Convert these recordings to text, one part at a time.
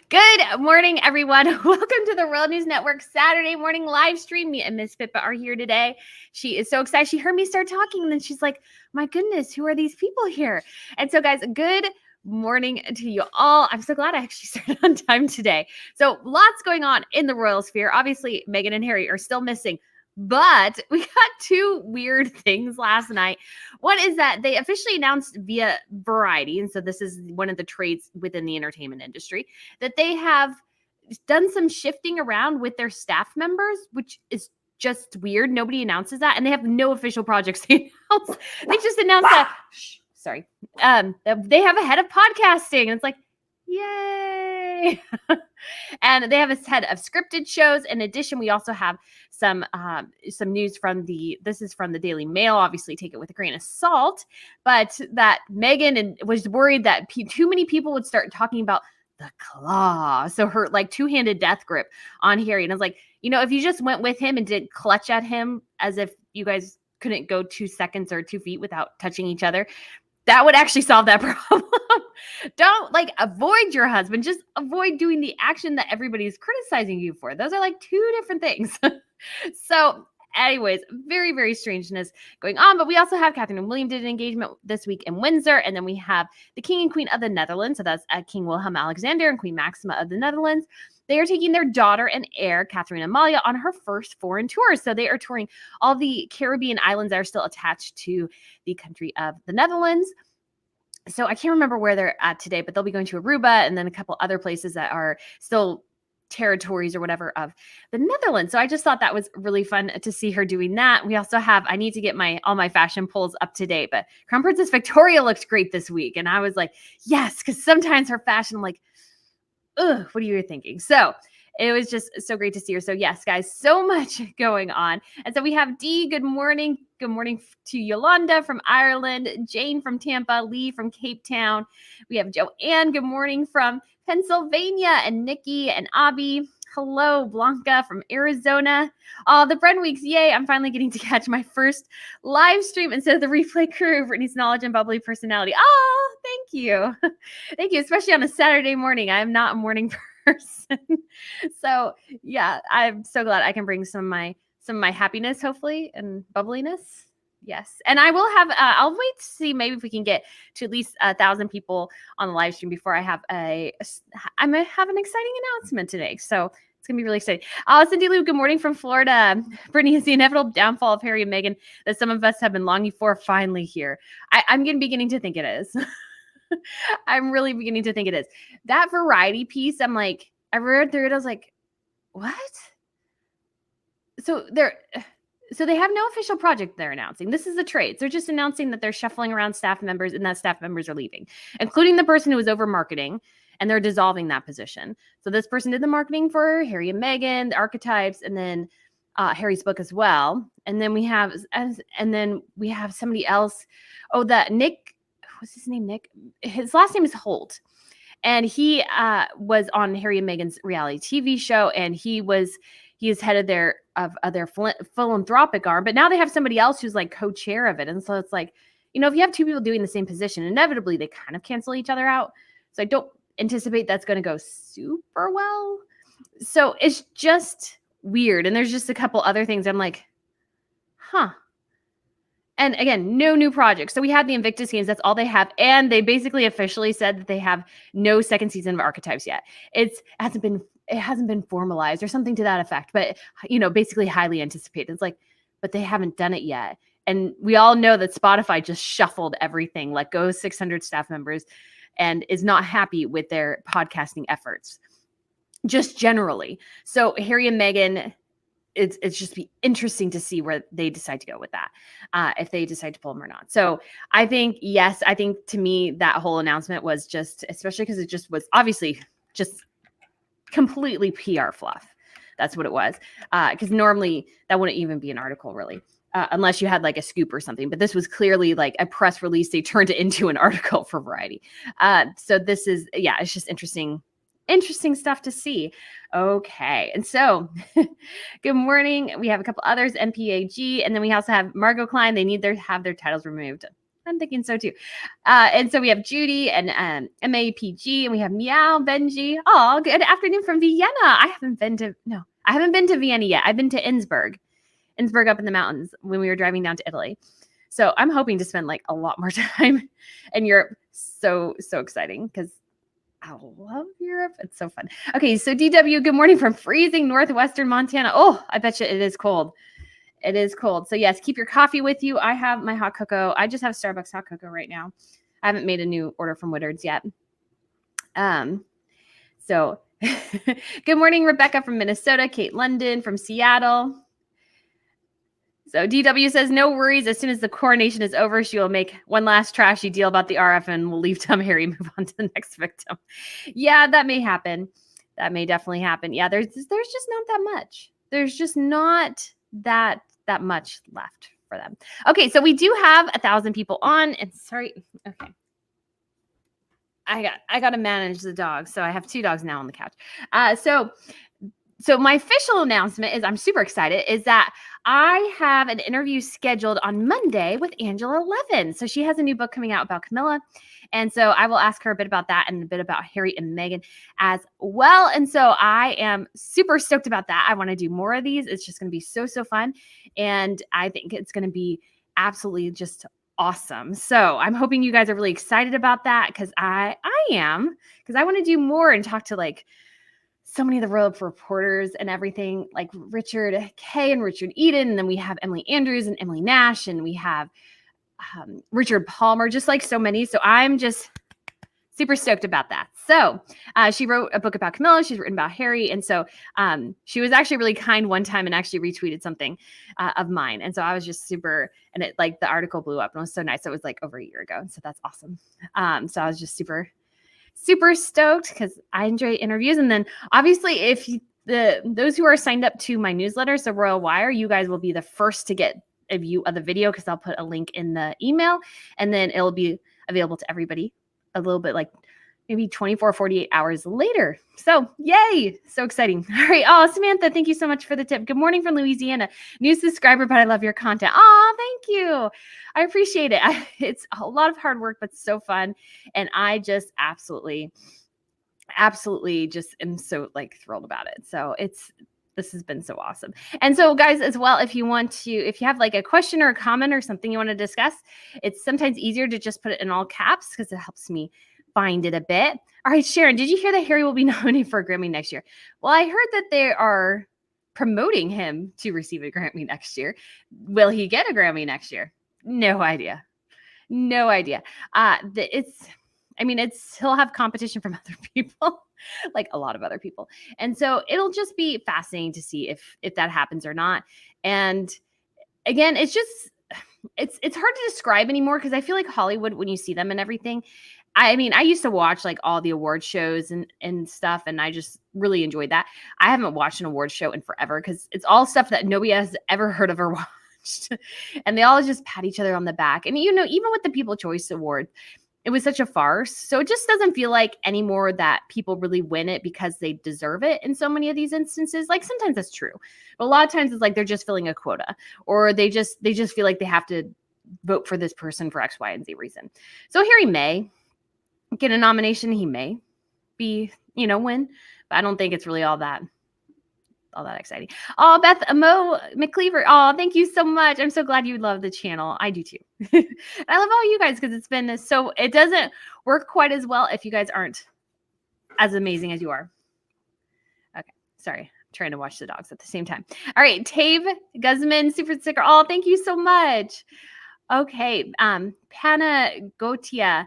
Good morning, everyone. Welcome to the World News Network Saturday morning live stream. Me and Miss Pippa are here today. She is so excited. She heard me start talking, and then she's like, my goodness, who are these people here? And so, guys, good morning to you all. I'm so glad I actually started on time today. So lots going on in the royal sphere. Obviously, Meghan and Harry are still missing, but we got two weird things last night. One is that they officially announced via Variety, and so this is one of the trades within the entertainment industry, that they have done some shifting around with their staff members, which is just weird. Nobody announces that, and they have no official projects to announce. They just announced that, they have a head of podcasting, and it's like, yay. And they have a head of scripted shows. In addition, we also have some news from the Daily Mail. Obviously, take it with a grain of salt, but that Meghan was worried that too many people would start talking about the claw, so her like two-handed death grip on Harry. And I was like, if you just went with him and didn't clutch at him as if you guys couldn't go 2 seconds or 2 feet without touching each other, that would actually solve that problem. Don't avoid your husband. Just avoid doing the action that everybody's criticizing you for. Those are like two different things. So anyways, very, very strangeness going on. But we also have Catherine and William did an engagement this week in Windsor. And then we have the King and Queen of the Netherlands. So that's King Willem-Alexander and Queen Maxima of the Netherlands. They are taking their daughter and heir, Catherine Amalia, on her first foreign tour. So they are touring all the Caribbean islands that are still attached to the country of the Netherlands. So I can't remember where they're at today, but they'll be going to Aruba and then a couple other places that are still territories or whatever of the Netherlands. So I just thought that was really fun to see her doing that. We also have, I need to get all my fashion polls up to date, but Crown Princess Victoria looked great this week. And I was like, yes, because sometimes her fashion, I'm like, ugh, what are you thinking? So it was just so great to see her. So yes, guys, so much going on. And so we have Dee, good morning. Good morning to Yolanda from Ireland, Jane from Tampa, Lee from Cape Town. We have Joanne, good morning from Pennsylvania, and Nikki and Abby. Hello, Blanca from Arizona. The Brenweeks, yay, I'm finally getting to catch my first live stream instead of the replay crew. Brittany's knowledge and bubbly personality. Oh, thank you. Thank you, especially on a Saturday morning. I'm not a morning person. So yeah, I'm so glad I can bring some of my happiness, hopefully, and bubbliness. Yes. And I will have, I'll wait to see maybe if we can get to at least 1,000 people on the live stream before I have I'm going to have an exciting announcement today. So it's going to be really exciting. Cindy Lou, good morning from Florida. Brittany, is the inevitable downfall of Harry and Meghan that some of us have been longing for finally here? I'm beginning to think it is. I'm really beginning to think it is. That Variety piece, I'm like, I read through it. I was like, what? So they have no official project they're announcing. This is a trade. They're just announcing that they're shuffling around staff members and that staff members are leaving, including the person who was over marketing, and they're dissolving that position. So this person did the marketing for Harry and Meghan, the archetypes, and then Harry's book as well. And then we have somebody else. Oh, that Nick, what's his name? Nick. His last name is Holt. And he was on Harry and Meghan's reality TV show, and he is head of their philanthropic arm, but now they have somebody else who's like co-chair of it. And so it's like, if you have two people doing the same position, inevitably they kind of cancel each other out. So I don't anticipate that's going to go super well. So it's just weird. And there's just a couple other things I'm like, huh. And again, no new projects. So we had the Invictus Games. That's all they have. And they basically officially said that they have no second season of Archetypes yet. It hasn't been formalized or something to that effect, but basically highly anticipated. It's like, but they haven't done it yet. And we all know that Spotify just shuffled everything, let go 600 staff members, and is not happy with their podcasting efforts, just generally. So Harry and Meghan, it's just be interesting to see where they decide to go with that, if they decide to pull them or not. So I think, yes, to me, that whole announcement was just, especially because it just was obviously just completely PR fluff. That's what it was. Because normally that wouldn't even be an article, really, unless you had like a scoop or something. But this was clearly like a press release. They turned it into an article for Variety. So this is, it's just interesting stuff to see. Okay. And so good morning. We have a couple others, MPAG, and then we also have Margot Klein. They need have their titles removed. I'm thinking so too. And so we have Judy and MAPG, and we have Meow Benji. Oh, good afternoon from Vienna. I haven't been to Vienna yet. I've been to Innsbruck up in the mountains when we were driving down to Italy. So I'm hoping to spend like a lot more time in Europe. So exciting because I love Europe. It's so fun. Okay, so DW, good morning from freezing northwestern Montana. Oh, I bet you it is cold. It is cold. So yes, keep your coffee with you. I have my hot cocoa. I just have Starbucks hot cocoa right now. I haven't made a new order from Woodard's yet. So good morning, Rebecca from Minnesota, Kate London from Seattle. So DW says, no worries. As soon as the coronation is over, she will make one last trashy deal about the RF and we'll leave Tom Harry and move on to the next victim. Yeah, that may happen. That may definitely happen. Yeah, there's just not that much. There's just not that much left for them. Okay, so we do have 1,000 people on. And sorry, okay. I got to manage the dogs. So I have 2 dogs now on the couch. So my official announcement is, I'm super excited, is that I have an interview scheduled on Monday with Angela Levin. So she has a new book coming out about Camilla. And so I will ask her a bit about that and a bit about Harry and Meghan as well. And so I am super stoked about that. I want to do more of these. It's just going to be so fun. And I think it's going to be absolutely just awesome. So I'm hoping you guys are really excited about that because I am, because I want to do more and talk to like so many of the royal reporters and everything, like Richard Kay and Richard Eden. And then we have Emily Andrews and Emily Nash, and we have Richard Palmer, just like so many. So I'm just super stoked about that. So she wrote a book about Camilla. She's written about Harry. And so she was actually really kind one time and actually retweeted something of mine. And so I was just super, and it like the article blew up and it was so nice. It was like over a year ago. And so that's awesome. So I was just super stoked because I enjoy interviews. And then obviously if those who are signed up to my newsletter, so Royal Wire, you guys will be the first to get a view of the video because I'll put a link in the email and then it'll be available to everybody a little bit like maybe 24, 48 hours later. So yay. So exciting. All right. Oh, Samantha, thank you so much for the tip. Good morning from Louisiana. New subscriber, but I love your content. Oh, thank you. I appreciate it. It's a lot of hard work, but so fun. And I just absolutely just am so like thrilled about it. So this has been so awesome. And so guys, as well, if you have like a question or a comment or something you want to discuss, it's sometimes easier to just put it in all caps because it helps me find it a bit. All right, Sharon, did you hear that Harry will be nominated for a Grammy next year? Well, I heard that they are promoting him to receive a Grammy next year. Will he get a Grammy next year? No idea. He'll have competition from other people, like a lot of other people. And so it'll just be fascinating to see if that happens or not. And again, it's hard to describe anymore because I feel like Hollywood, when you see them and everything, I mean, I used to watch like all the award shows and stuff, and I just really enjoyed that. I haven't watched an award show in forever because it's all stuff that nobody has ever heard of or watched. And they all just pat each other on the back. And, even with the People's Choice Award, it was such a farce. So it just doesn't feel like anymore that people really win it because they deserve it in so many of these instances. Like sometimes that's true. But a lot of times it's like they're just filling a quota or they just feel like they have to vote for this person for X, Y, and Z reason. So Harry may get a nomination. He may be, win, but I don't think it's really all that exciting. Oh, Beth Mo McCleaver. Oh, thank you so much. I'm so glad you love the channel. I do too. I love all you guys because it's been it doesn't work quite as well if you guys aren't as amazing as you are. Okay. Sorry. I'm trying to watch the dogs at the same time. All right. Tave Guzman, super sticker. Oh, thank you so much. Okay. Panna Gotia.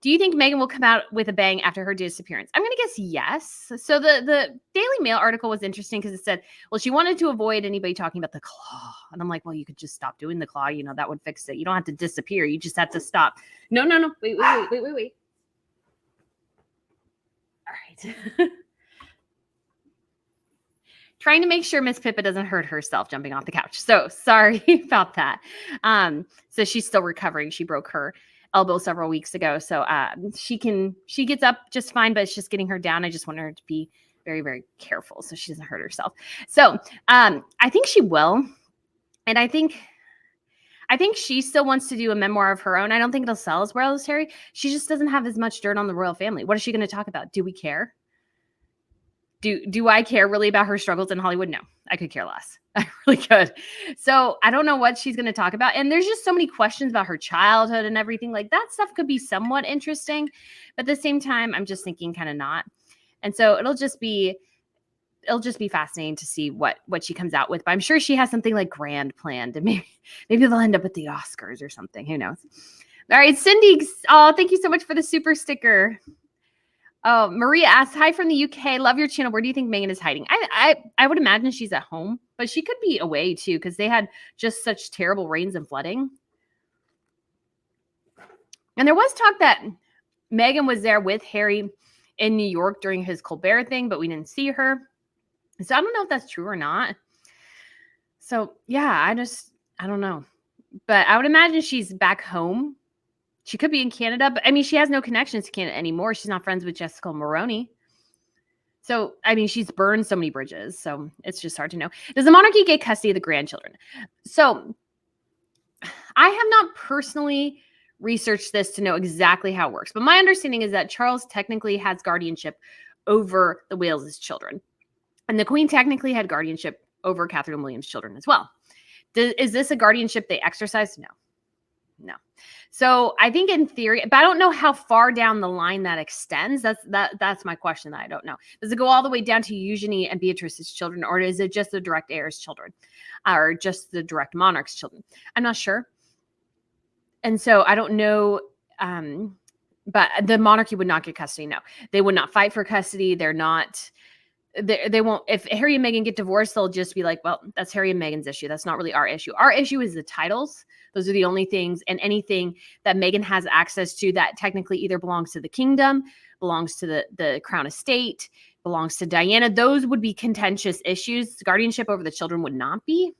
Do you think Meghan will come out with a bang after her disappearance? I'm going to guess yes. So the Daily Mail article was interesting because it said, well, she wanted to avoid anybody talking about the claw. And I'm like, well, you could just stop doing the claw. That would fix it. You don't have to disappear. You just have to stop. No. Wait. All right. Trying to make sure Miss Pippa doesn't hurt herself jumping off the couch. So sorry about that. So she's still recovering. She broke her elbow several weeks ago. So she gets up just fine, but it's just getting her down. I just want her to be very, very careful so she doesn't hurt herself. So I think she will. And I think I think she still wants to do a memoir of her own. I don't think it'll sell as well as Harry. She just doesn't have as much dirt on the royal family. What is she going to talk about? Do we care? Do I care really about her struggles in Hollywood? No, I could care less. I really could. So I don't know what she's going to talk about. And there's just so many questions about her childhood and everything. Like that stuff could be somewhat interesting. But at the same time, I'm just thinking kind of not. And so it'll just be fascinating to see what she comes out with. But I'm sure she has something like grand planned. And maybe they'll end up at the Oscars or something. Who knows? All right, Cindy. Oh, thank you so much for the super sticker. Oh, Maria asks, hi from the UK. Love your channel. Where do you think Meghan is hiding? I would imagine she's at home, but she could be away too because they had just such terrible rains and flooding. And there was talk that Meghan was there with Harry in New York during his Colbert thing, but we didn't see her. So I don't know if that's true or not. So yeah, I don't know. But I would imagine she's back home. She could be in Canada, but I mean, she has no connections to Canada anymore. She's not friends with Jessica Maroney. So, I mean, she's burned so many bridges. So it's just hard to know. Does the monarchy get custody of the grandchildren? So I have not personally researched this to know exactly how it works. But my understanding is that Charles technically has guardianship over the Wales' children. And the Queen technically had guardianship over Catherine and William's children as well. Is this a guardianship they exercise? No. So I think in theory, but I don't know how far down the line that extends. That's my question that I don't know. Does it go all the way down to Eugenie and Beatrice's children, or is it just the direct heirs' children, or just the direct monarch's children? I'm not sure. And so I don't know. But the monarchy would not get custody. No, they would not fight for custody. They're not. They won't. If Harry and Meghan get divorced, they'll just be like, well, that's Harry and Meghan's issue. That's not really our issue. Our issue is the titles. Those are the only things, and anything that Meghan has access to that technically either belongs to the kingdom, belongs to the crown estate, belongs to Diana. Those would be contentious issues. Guardianship over the children would not be.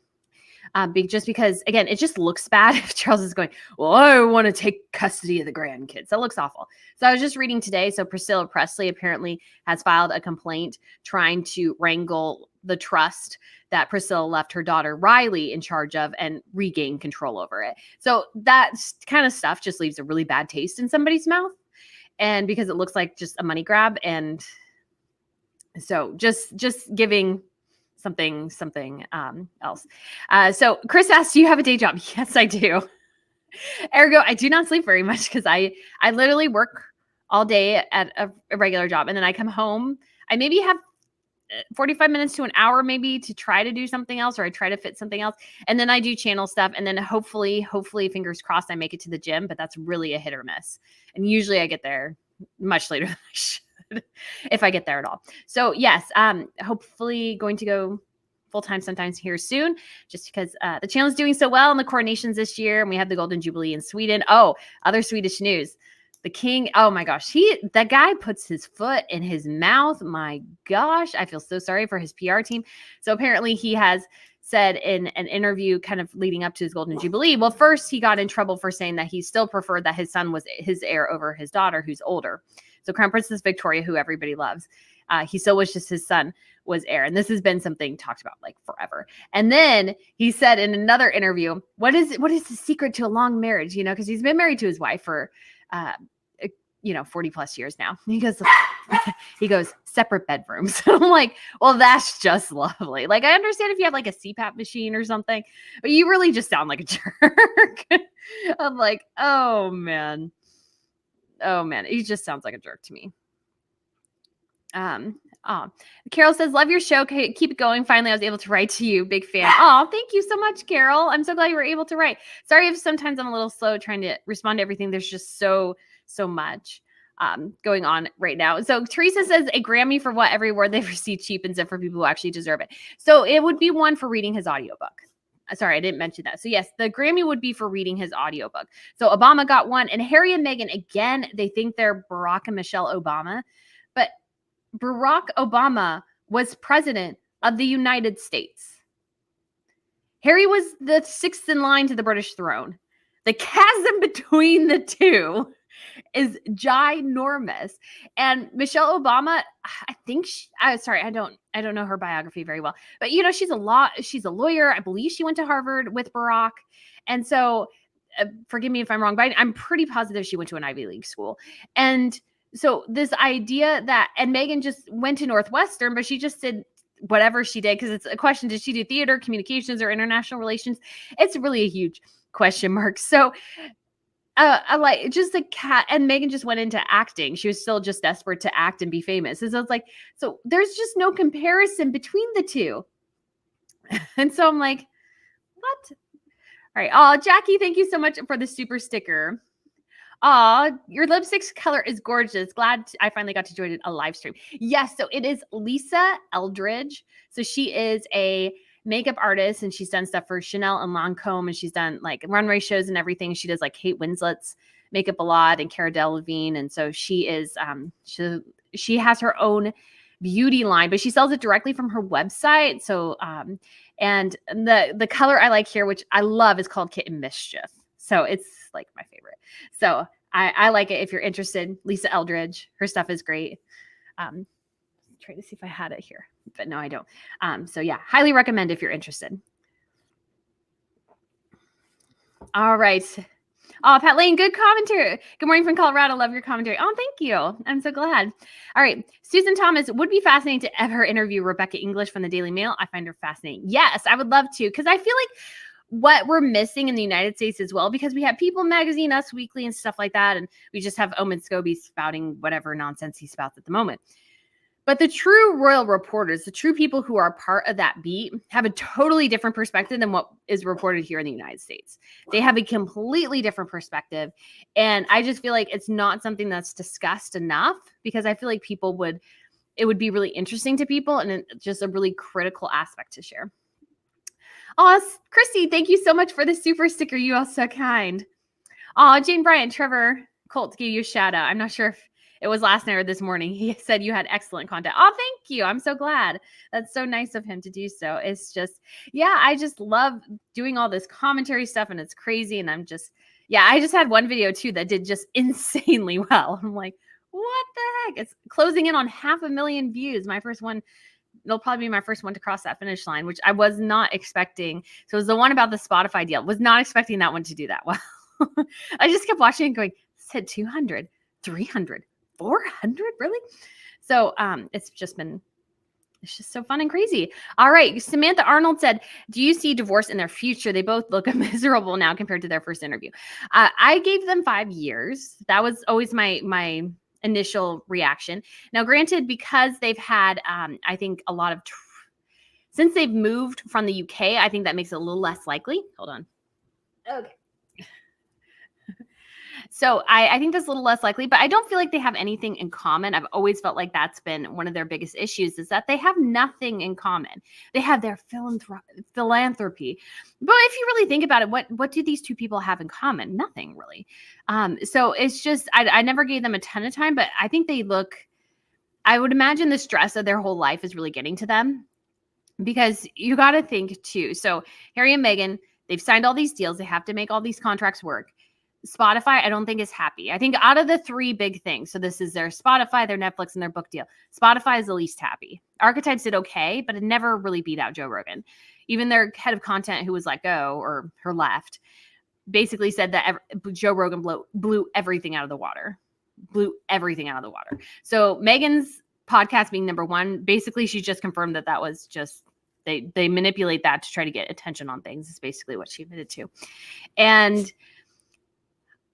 Just because, again, it just looks bad if Charles is going, well, I want to take custody of the grandkids. That looks awful. So I was just reading today. So Priscilla Presley apparently has filed a complaint trying to wrangle the trust that Priscilla left her daughter Riley in charge of and regain control over it. So that kind of stuff just leaves a really bad taste in somebody's mouth. And because it looks like just a money grab. And so just giving something else. So Chris asks, do you have a day job? Yes, I do. Ergo, I do not sleep very much because I literally work all day at a regular job. And then I come home. I maybe have 45 minutes to an hour maybe to try to do something else, or I try to fit something else. And then I do channel stuff. And then hopefully, fingers crossed, I make it to the gym, but that's really a hit or miss. And usually I get there much later than I should, if I get there at all. So yes, hopefully going to go full-time sometimes here soon, just because the channel is doing so well in the coronations this year. And we have the Golden Jubilee in Sweden. Oh, other Swedish news. The king, oh my gosh, that guy puts his foot in his mouth. My gosh, I feel so sorry for his PR team. So apparently he has said in an interview kind of leading up to his Golden Jubilee, well, first he got in trouble for saying that he still preferred that his son was his heir over his daughter, who's older. So Crown Princess Victoria, who everybody loves, he still wishes his son was heir. And this has been something talked about like forever. And then he said in another interview, what is the secret to a long marriage? You know, because he's been married to his wife for 40 plus years now. He goes, separate bedrooms. I'm like, well, that's just lovely. Like, I understand if you have like a CPAP machine or something, but you really just sound like a jerk. I'm like, oh man, he just sounds like a jerk to me. Carol says, love your show. Keep it going. Finally, I was able to write to you. Big fan. Oh, thank you so much, Carol. I'm so glad you were able to write. Sorry if sometimes I'm a little slow trying to respond to everything. There's just so much going on right now. So Teresa says a Grammy for what every word they've received cheapens it for people who actually deserve it. So it would be one for reading his audiobook. Sorry, I didn't mention that. So yes, the Grammy would be for reading his audiobook. So Obama got one, and Harry and Meghan, again, they think they're Barack and Michelle Obama, but Barack Obama was president of the United States. Harry was the sixth in line to the British throne. The chasm between the two is ginormous. And Michelle Obama, I think I don't know her biography very well, but she's a lawyer. I believe she went to Harvard with Barack. And so forgive me if I'm wrong, but I'm pretty positive she went to an Ivy League school. And so this idea that, and Meghan just went to Northwestern, but she just did whatever she did, because it's a question, did she do theater, communications, or international relations? It's really a huge question mark. So I like just a cat, and Meghan just went into acting. She was still just desperate to act and be famous. And so it's like, so there's just no comparison between the two. And so I'm like, what? All right. Oh, Jackie, thank you so much for the super sticker. Your lipstick's color is gorgeous. Glad I finally got to join a live stream. Yes, so it is Lisa Eldridge. So she is a makeup artist, and she's done stuff for Chanel and Lancome, and she's done like runway shows and everything. She does like Kate Winslet's makeup a lot, and Cara Delevingne. And so she is she has her own beauty line, but she sells it directly from her website. So and the color I like here, which I love, is called Kitten Mischief. So it's like my favorite. So I like it if you're interested. Lisa Eldridge, her stuff is great. Trying to see if I had it here, but no, I don't. So yeah, highly recommend if you're interested. All right. Oh, Pat Lane, good commentary. Good morning from Colorado. Love your commentary. Oh, thank you. I'm so glad. All right. Susan Thomas, would be fascinating to ever interview Rebecca English from the Daily Mail. I find her fascinating. Yes, I would love to, because I feel like what we're missing in the United States as well, because we have People Magazine, Us Weekly, and stuff like that. And we just have Omen Scobie spouting whatever nonsense he spouts at the moment. But the true royal reporters, the true people who are part of that beat, have a totally different perspective than what is reported here in the United States. They have a completely different perspective. And I just feel like it's not something that's discussed enough, because I feel like it would be really interesting to people, and it's just a really critical aspect to share. Oh, Christy, thank you so much for the super sticker. You are so kind. Oh, Jane Bryant, Trevor Colt gave you a shout out. I'm not sure if it was last night or this morning. He said you had excellent content. Oh, thank you. I'm so glad. That's so nice of him to do so. It's just, yeah, I just love doing all this commentary stuff, and it's crazy. And I'm just, yeah, I just had one video too that did just insanely well. I'm like, what the heck? It's closing in on 500,000 views. My first one. It'll probably be my first one to cross that finish line, which I was not expecting. So it was the one about the Spotify deal. Was not expecting that one to do that well. I just kept watching and going, said 200, 300, 400, really? So it's just so fun and crazy. All right. Samantha Arnold said, do you see divorce in their future? They both look miserable now compared to their first interview. I gave them 5 years. That was always my initial reaction. Now, granted, because they've had, I think, a lot of, since they've moved from the UK, I think that makes it a little less likely. Hold on. Okay. So I think that's a little less likely, but I don't feel like they have anything in common. I've always felt like that's been one of their biggest issues, is that they have nothing in common. They have their philanthropy. But if you really think about it, what do these two people have in common? Nothing really. So it's just, I never gave them a ton of time, but I think I would imagine the stress of their whole life is really getting to them, because you got to think too. So Harry and Meghan, they've signed all these deals. They have to make all these contracts work. Spotify, I don't think is happy. I think out of the 3 big things, so this is their Spotify, their Netflix, and their book deal, Spotify is the least happy. Archetypes did okay, but it never really beat out Joe Rogan. Even their head of content, who was let go, or her left, basically said that Joe Rogan blew everything out of the water. So Meghan's podcast being number 1, basically she just confirmed that was just, they manipulate that to try to get attention on things, is basically what she admitted to. And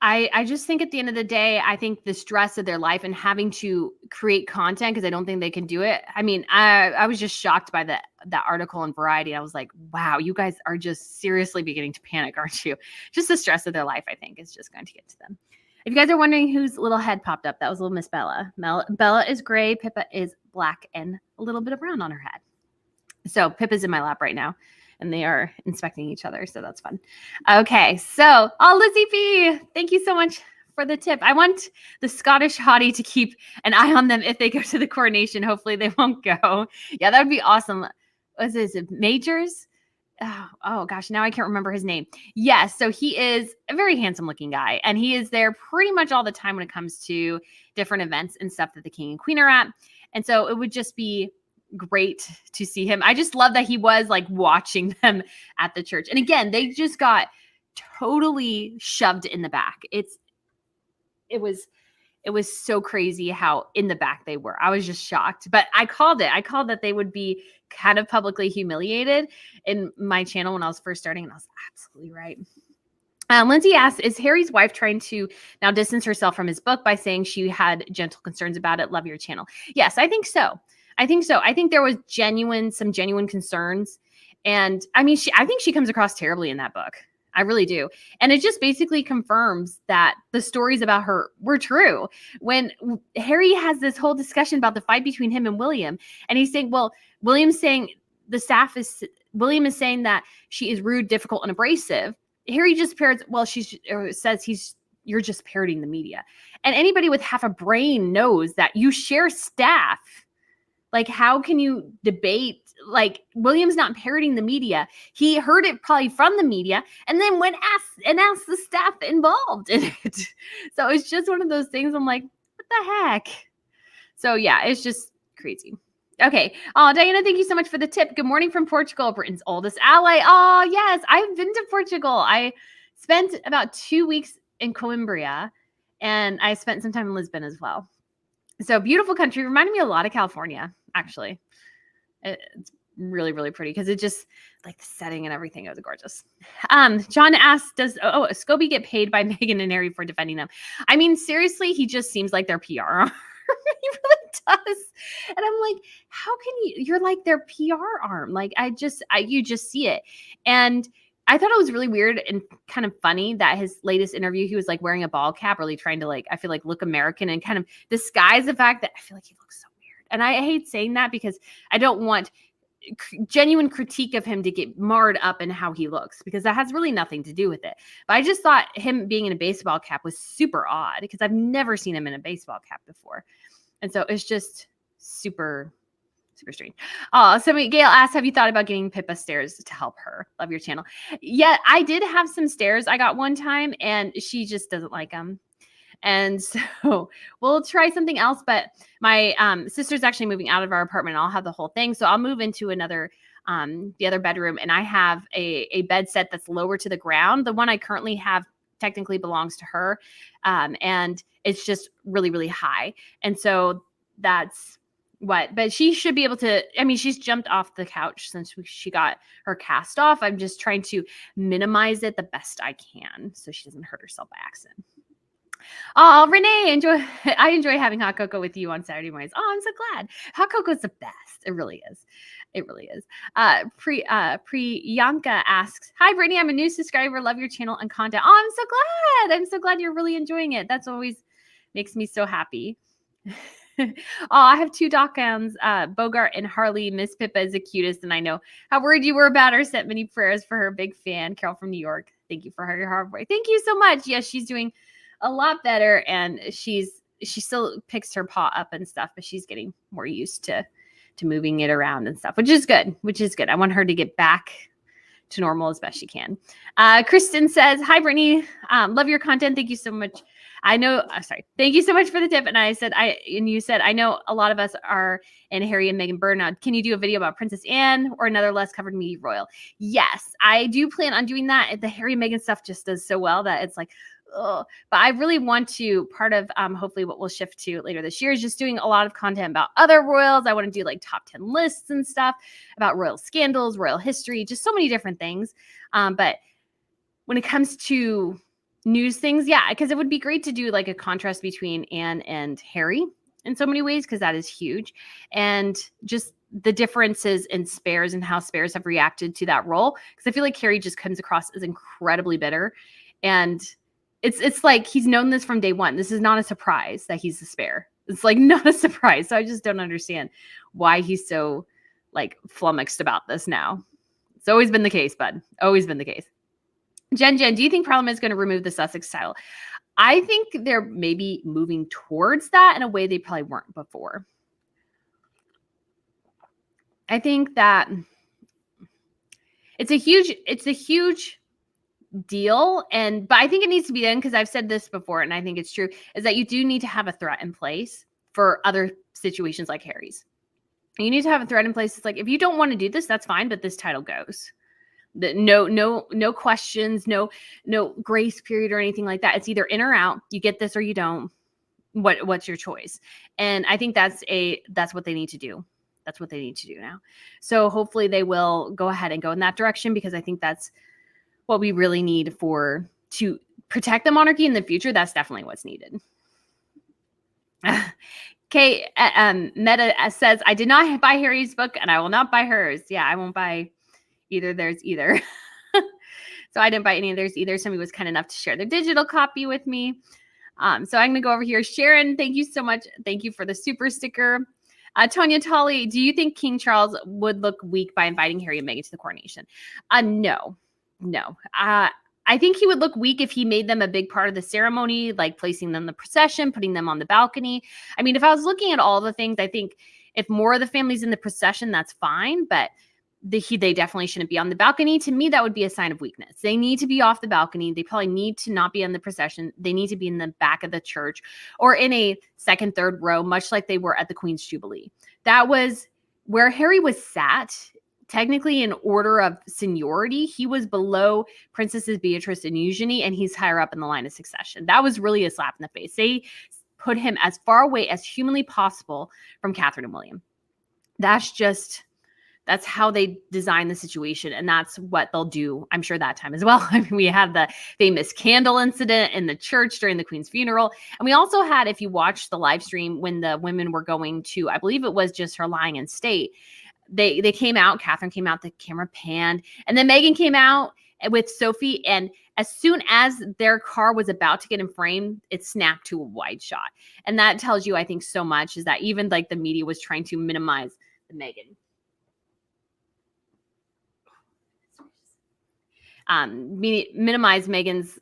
I just think at the end of the day, I think the stress of their life and having to create content, because I don't think they can do it. I mean, I was just shocked by that article in Variety. I was like, wow, you guys are just seriously beginning to panic, aren't you? Just the stress of their life, I think, is just going to get to them. If you guys are wondering whose little head popped up, that was little Miss Bella. Bella is gray. Pippa is black and a little bit of brown on her head. So Pippa's in my lap right now, and they are inspecting each other. So that's fun. Okay. So, Lizzie P, thank you so much for the tip. I want the Scottish hottie to keep an eye on them if they go to the coronation. Hopefully they won't go. Yeah, that would be awesome. What is it? Majors? Oh gosh, now I can't remember his name. Yes. So he is a very handsome looking guy, and he is there pretty much all the time when it comes to different events and stuff that the king and queen are at. And so it would just be great to see him. I just love that he was like watching them at the church. And again, they just got totally shoved in the back. It was so crazy how in the back they were. I was just shocked, but I called it. I called that they would be kind of publicly humiliated in my channel when I was first starting, and I was absolutely right. Lindsay asks, is Harry's wife trying to now distance herself from his book by saying she had gentle concerns about it? Love your channel. Yes, I think so. I think there was some genuine concerns. And I mean, I think she comes across terribly in that book. I really do. And it just basically confirms that the stories about her were true. When Harry has this whole discussion about the fight between him and William, and he's saying, well, William is saying that she is rude, difficult, and abrasive. Harry just parrots, well, says you're just parroting the media. And anybody with half a brain knows that you share staff. Like, how can you debate? Like, William's not parroting the media. He heard it probably from the media and then went and asked the staff involved in it. So it's just one of those things. I'm like, what the heck? So yeah, it's just crazy. Okay. Oh, Diana, thank you so much for the tip. Good morning from Portugal, Britain's oldest ally. Oh, yes. I've been to Portugal. I spent about 2 weeks in Coimbra, and I spent some time in Lisbon as well. So beautiful country. Reminded me a lot of California, actually. It's really, really pretty because it just like the setting and everything. It was gorgeous. John asks, does Scobie get paid by Meghan and Harry for defending them? I mean, seriously, he just seems like their PR. He really does. And I'm like, how can you're like their PR arm. Like you just see it. And I thought it was really weird and kind of funny that his latest interview, he was like wearing a ball cap, really trying to like, I feel like look American and kind of disguise the fact that I feel like he looks so weird. And I hate saying that because I don't want genuine critique of him to get marred up in how he looks, because that has really nothing to do with it. But I just thought him being in a baseball cap was super odd because I've never seen him in a baseball cap before. And so it's just super, super strange. So Gail asks, have you thought about getting Pippa stairs to help her? Love your channel. Yeah, I did have some stairs I got one time and she just doesn't like them. And so we'll try something else. But my sister's actually moving out of our apartment. And I'll have the whole thing. So I'll move into the other bedroom. And I have a bed set that's lower to the ground. The one I currently have technically belongs to her. And it's just really, really high. And so that's but she should be able to, I mean, she's jumped off the couch since she got her cast off. I'm just trying to minimize it the best I can so she doesn't hurt herself by accident. Oh, Renee, I enjoy having hot cocoa with you on Saturday mornings. Oh, I'm so glad. Hot cocoa is the best. It really is. It really is. Priyanka asks, hi, Brittany. I'm a new subscriber. Love your channel and content. Oh, I'm so glad. I'm so glad you're really enjoying it. That's always makes me so happy. I have 2 Dockhounds, Bogart and Harley. Miss Pippa is the cutest, and I know how worried you were about her. Sent many prayers for her. Big fan. Carol from New York. Thank you for your hard work. Thank you so much. Yes, she's doing a lot better, and she still picks her paw up and stuff, but she's getting more used to moving it around and stuff, which is good. I want her to get back to normal as best she can. Kristen says, hi, Brittany. Love your content. Thank you so much. Thank you so much for the tip. And you said, I know a lot of us are in Harry and Meghan burnout. Can you do a video about Princess Anne or another less covered media royal? Yes, I do plan on doing that. The Harry and Meghan stuff just does so well that it's like, oh, but I really want to, part of hopefully what we'll shift to later this year is just doing a lot of content about other royals. I want to do like top 10 lists and stuff about royal scandals, royal history, just so many different things. But when it comes to news things, yeah, because it would be great to do like a contrast between Anne and Harry in so many ways, because that is huge. And just the differences in spares and how spares have reacted to that role. Because I feel like Harry just comes across as incredibly bitter. And it's like he's known this from day one. This is not a surprise that he's a spare. It's like not a surprise. So I just don't understand why he's so like flummoxed about this now. It's always been the case, bud. Always been the case. Jen, do you think Parliament is going to remove the Sussex title? I think they're maybe moving towards that in a way they probably weren't before. I think that it's a huge deal. But I think it needs to be done because I've said this before and I think it's true, is that you do need to have a threat in place for other situations like Harry's. You need to have a threat in place. It's like, if you don't want to do this, that's fine, but this title goes. No questions, no grace period or anything like that. It's either in or out. You get this or you don't. What's your choice? And I think that's what they need to do. That's what they need to do now. So hopefully they will go ahead and go in that direction, because I think that's what we really need to protect the monarchy in the future. That's definitely what's needed. Kate Meta says, I did not buy Harry's book and I will not buy hers. Yeah, I won't buy either theirs either. So I didn't buy any of theirs either. Somebody was kind enough to share their digital copy with me. So I'm going to go over here. Sharon, thank you so much. Thank you for the super sticker. Tonya Tully, do you think King Charles would look weak by inviting Harry and Meghan to the coronation? No. I think he would look weak if he made them a big part of the ceremony, like placing them in the procession, putting them on the balcony. I mean, if I was looking at all the things, I think if more of the family's in the procession, that's fine. But they definitely shouldn't be on the balcony. To me, that would be a sign of weakness. They need to be off the balcony. They probably need to not be on the procession. They need to be in the back of the church or in a second, third row, much like they were at the Queen's Jubilee. That was where Harry was sat. Technically, in order of seniority, he was below Princesses Beatrice and Eugenie, and he's higher up in the line of succession. That was really a slap in the face. They put him as far away as humanly possible from Catherine and William. That's how they design the situation, and that's what they'll do, I'm sure, that time as well. I mean, we had the famous candle incident in the church during the Queen's funeral. And we also had, if you watched the live stream, when the women were going to, I believe it was just her lying in state, they came out, Catherine came out, the camera panned, and then Meghan came out with Sophie, and as soon as their car was about to get in frame, it snapped to a wide shot. And that tells you, I think, so much, is that even like the media was trying to minimize the Meghan. Minimize Meghan's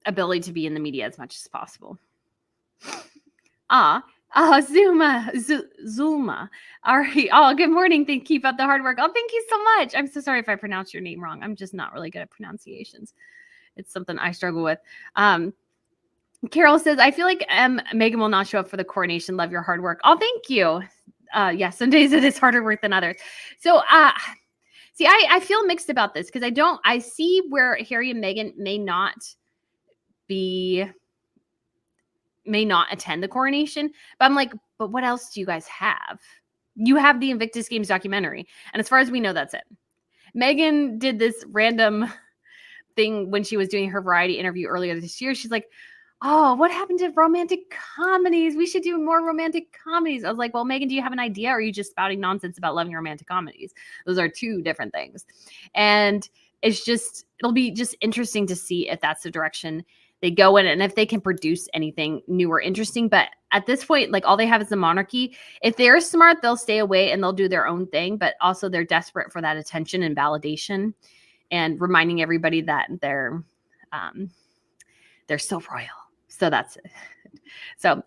ability to be in the media as much as possible. Zulma. All right. Oh, good morning. Keep up the hard work. Oh, thank you so much. I'm so sorry if I pronounced your name wrong. I'm just not really good at pronunciations. It's something I struggle with. Carol says, I feel like Meghan will not show up for the coronation. Love your hard work. Oh, thank you. Yeah, some days it is harder work than others. So, see, I feel mixed about this, because I see where Harry and Meghan may not attend the coronation, but I'm like, but what else do you guys have? You have the Invictus Games documentary. And as far as we know, that's it. Meghan did this random thing when she was doing her variety interview earlier this year. She's like, oh, what happened to romantic comedies? We should do more romantic comedies. I was like, well, Meghan, do you have an idea? Or are you just spouting nonsense about loving romantic comedies? Those are two different things. And it'll be just interesting to see if that's the direction they go in, and if they can produce anything new or interesting. But at this point, like, all they have is the monarchy. If they're smart, they'll stay away and they'll do their own thing. But also they're desperate for that attention and validation, and reminding everybody that they're still royal. So that's it. So,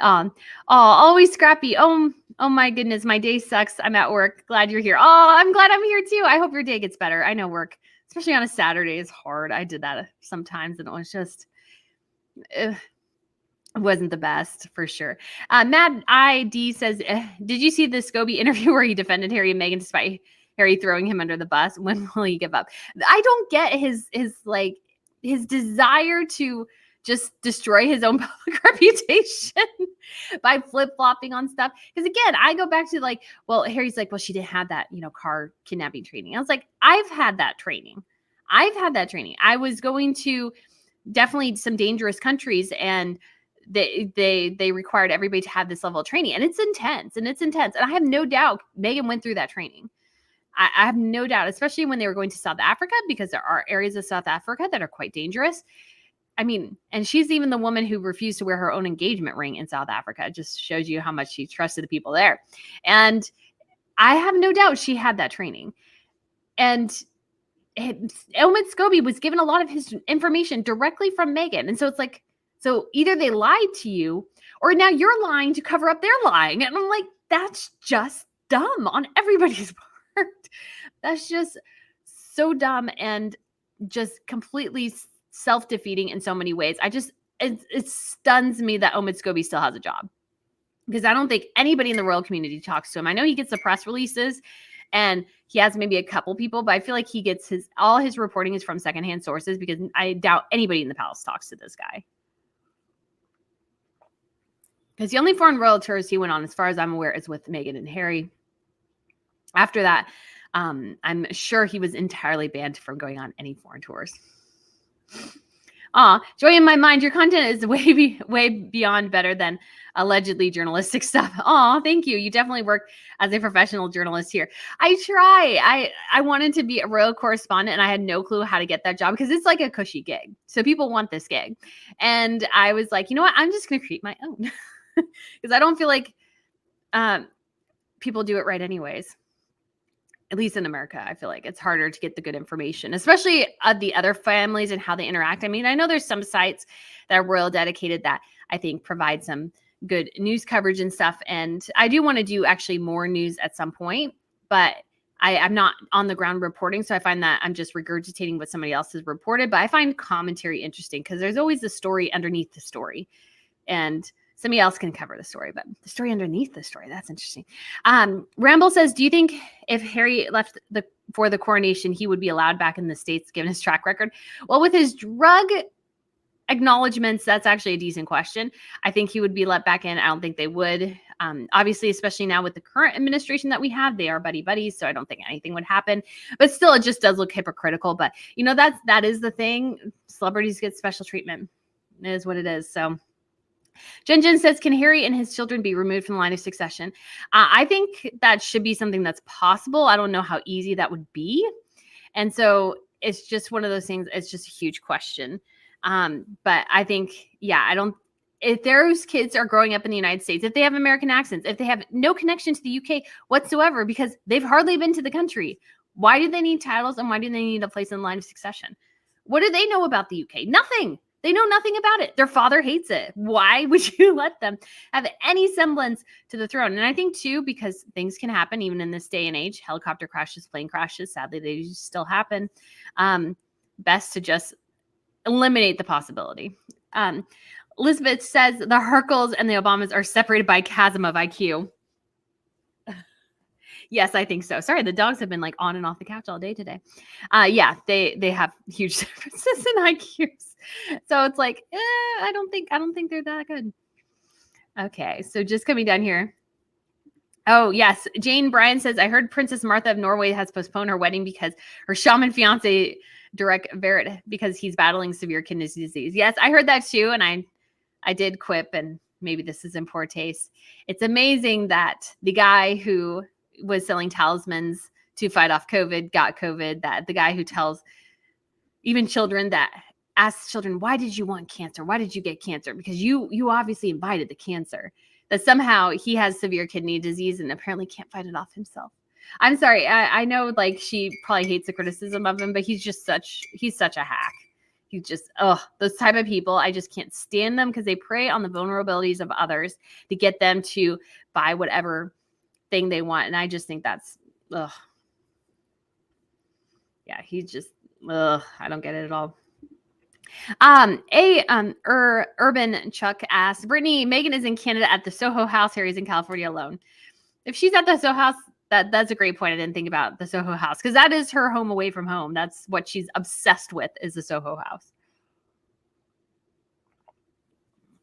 always scrappy. Oh my goodness, my day sucks. I'm at work. Glad you're here. Oh, I'm glad I'm here too. I hope your day gets better. I know work, especially on a Saturday, is hard. I did that sometimes, and it was just, it wasn't the best, for sure. Mad ID says, did you see the Scobie interview where he defended Harry and Meghan despite Harry throwing him under the bus? When will he give up? I don't get his desire to just destroy his own public reputation by flip-flopping on stuff. Because again, I go back to like, well, Harry's like, well, she didn't have that, car kidnapping training. I was like, I've had that training. I was going to definitely some dangerous countries, and they required everybody to have this level of training, and it's intense. And I have no doubt Meghan went through that training. I have no doubt, especially when they were going to South Africa, because there are areas of South Africa that are quite dangerous. I mean, and she's even the woman who refused to wear her own engagement ring in South Africa. It just shows you how much she trusted the people there. And I have no doubt she had that training. And Omid Scobie was given a lot of his information directly from Meghan. And so it's like, so either they lied to you, or now you're lying to cover up their lying. And I'm like, that's just dumb on everybody's part. That's just so dumb and just completely self-defeating in so many ways. It stuns me that Omid Scobie still has a job, because I don't think anybody in the royal community talks to him. I know he gets the press releases And he has maybe a couple people, but I feel like he gets all his reporting is from secondhand sources, because I doubt anybody in the palace talks to this guy. Because the only foreign royal tours he went on, as far as I'm aware, is with Meghan and Harry. After that, I'm sure he was entirely banned from going on any foreign tours. Joy in my mind, your content is way beyond better than allegedly journalistic stuff. Thank you. You definitely work as a professional journalist here. I try. I wanted to be a royal correspondent, and I had no clue how to get that job, because it's like a cushy gig. So people want this gig. And I was like, you know what? I'm just going to create my own, because I don't feel like people do it right anyways. At least in America, I feel like it's harder to get the good information, especially the other families and how they interact. I mean, I know there's some sites that are royal dedicated that I think provide some good news coverage and stuff. And I do want to do actually more news at some point, but I'm not on the ground reporting. So I find that I'm just regurgitating what somebody else has reported, but I find commentary interesting, because there's always the story underneath the story. And somebody else can cover the story, but the story underneath the story, that's interesting. Ramble says, do you think if Harry left for the coronation, he would be allowed back in the States given his track record? Well, with his drug acknowledgements, that's actually a decent question. I think he would be let back in. I don't think they would. Obviously, especially now with the current administration that we have, they are buddies, so I don't think anything would happen. But still, it just does look hypocritical. But, that is the thing. Celebrities get special treatment. It is what it is. So Jen says, can Harry and his children be removed from the line of succession? I think that should be something that's possible. I don't know how easy that would be. And so it's just one of those things. It's just a huge question. But I think, if those kids are growing up in the United States, if they have American accents, if they have no connection to the UK whatsoever, because they've hardly been to the country, why do they need titles, and why do they need a place in the line of succession? What do they know about the UK? Nothing. They know nothing about it. Their father hates it. Why would you let them have any semblance to the throne? And I think, too, because things can happen even in this day and age. Helicopter crashes, plane crashes. Sadly, they still happen. Best to just eliminate the possibility. Elizabeth says the Harkles and the Obamas are separated by a chasm of IQ. Yes, I think so. Sorry, the dogs have been like on and off the couch all day today. They have huge differences in IQs. So it's like, I don't think they're that good. Okay, so just coming down here. Oh, yes. Jane Bryan says, I heard Princess Martha of Norway has postponed her wedding because her shaman fiance, Derek Verrett, because he's battling severe kidney disease. Yes, I heard that too. And I did quip, and maybe this is in poor taste. It's amazing that the guy who was selling talismans to fight off COVID got COVID, that the guy who tells even children, that asks children, why did you want cancer? Why did you get cancer? Because you obviously invited the cancer. That somehow he has severe kidney disease and apparently can't fight it off himself. I'm sorry. I know, like, she probably hates the criticism of him, but he's such a hack. He's just, those type of people, I just can't stand them, because they prey on the vulnerabilities of others to get them to buy whatever thing they want. And I just think that's, he's just, I don't get it at all. Urban Chuck asks, Brittany, Meghan is in Canada at the Soho House. Harry's in California alone. If she's at the Soho House, that's a great point. I didn't think about the Soho House, because that is her home away from home. That's what she's obsessed with, is the Soho House.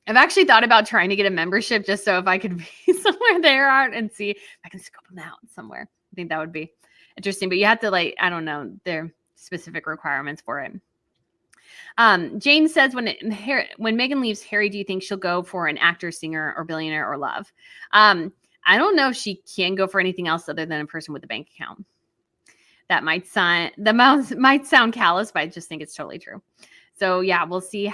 I've actually thought about trying to get a membership just so if I could be somewhere there and see if I can scope them out somewhere. I think that would be interesting, but you have to, like, I don't know, their specific requirements for it. Jane says, when Meghan leaves Harry, do you think she'll go for an actor, singer, or billionaire, or love? I don't know if she can go for anything else other than a person with a bank account. That might sound callous, but I just think it's totally true. So yeah, we'll see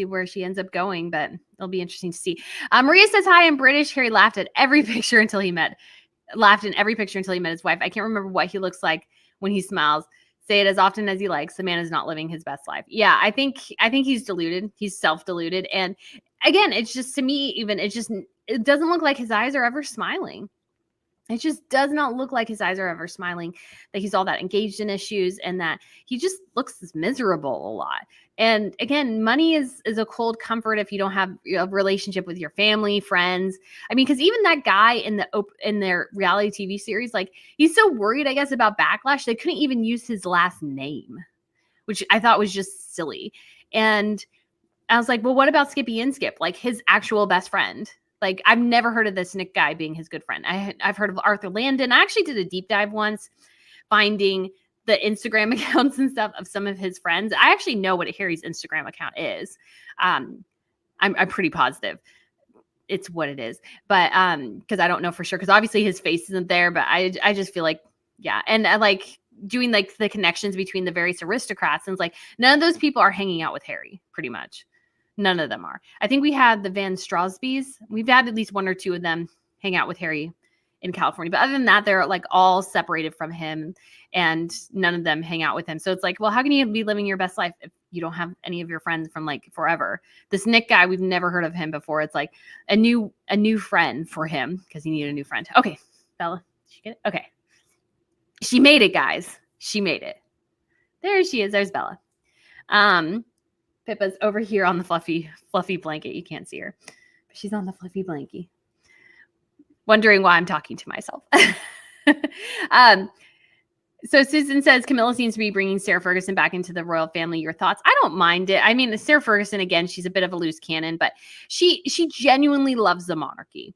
where she ends up going, but it'll be interesting to see. Maria says, hi, I'm British. Harry laughed in every picture until he met his wife. I can't remember what he looks like when he smiles. Say it as often as he likes. The man is not living his best life. Yeah, I think he's deluded. He's self-deluded. And again, it's just, to me, even, it doesn't look like his eyes are ever smiling. It just does not look like his eyes are ever smiling, that he's all that engaged in issues, and that he just looks miserable a lot. And again, money is a cold comfort if you don't have a relationship with your family, friends. I mean, because even that guy in their reality TV series, like, he's so worried, I guess, about backlash, they couldn't even use his last name, which I thought was just silly. And I was like, well, what about Skippy and Skip, like his actual best friend? Like, I've never heard of this Nick guy being his good friend. I've heard of Arthur Landon. I actually did a deep dive once, finding the Instagram accounts and stuff of some of his friends. I actually know what Harry's Instagram account is. I'm pretty positive it's what it is, but because I don't know for sure, because obviously his face isn't there. But I just feel like, yeah, and I like doing like the connections between the various aristocrats, and it's like none of those people are hanging out with Harry, pretty much. None of them are. I think we had the Van Strausbys. We've had at least one or two of them hang out with Harry in California. But other than that, they're like all separated from him, and none of them hang out with him. So it's like, well, how can you be living your best life if you don't have any of your friends from like forever? This Nick guy, we've never heard of him before. It's like a new friend for him because he needed a new friend. Okay, Bella, did she get it? Okay. She made it, guys. She made it. There she is. There's Bella. Pippa's over here on the fluffy blanket. You can't see her, but she's on the fluffy blankie, wondering why I'm talking to myself. So Susan says, Camilla seems to be bringing Sarah Ferguson back into the royal family. Your thoughts? I don't mind it. I mean, Sarah Ferguson, again, she's a bit of a loose cannon, but she genuinely loves the monarchy.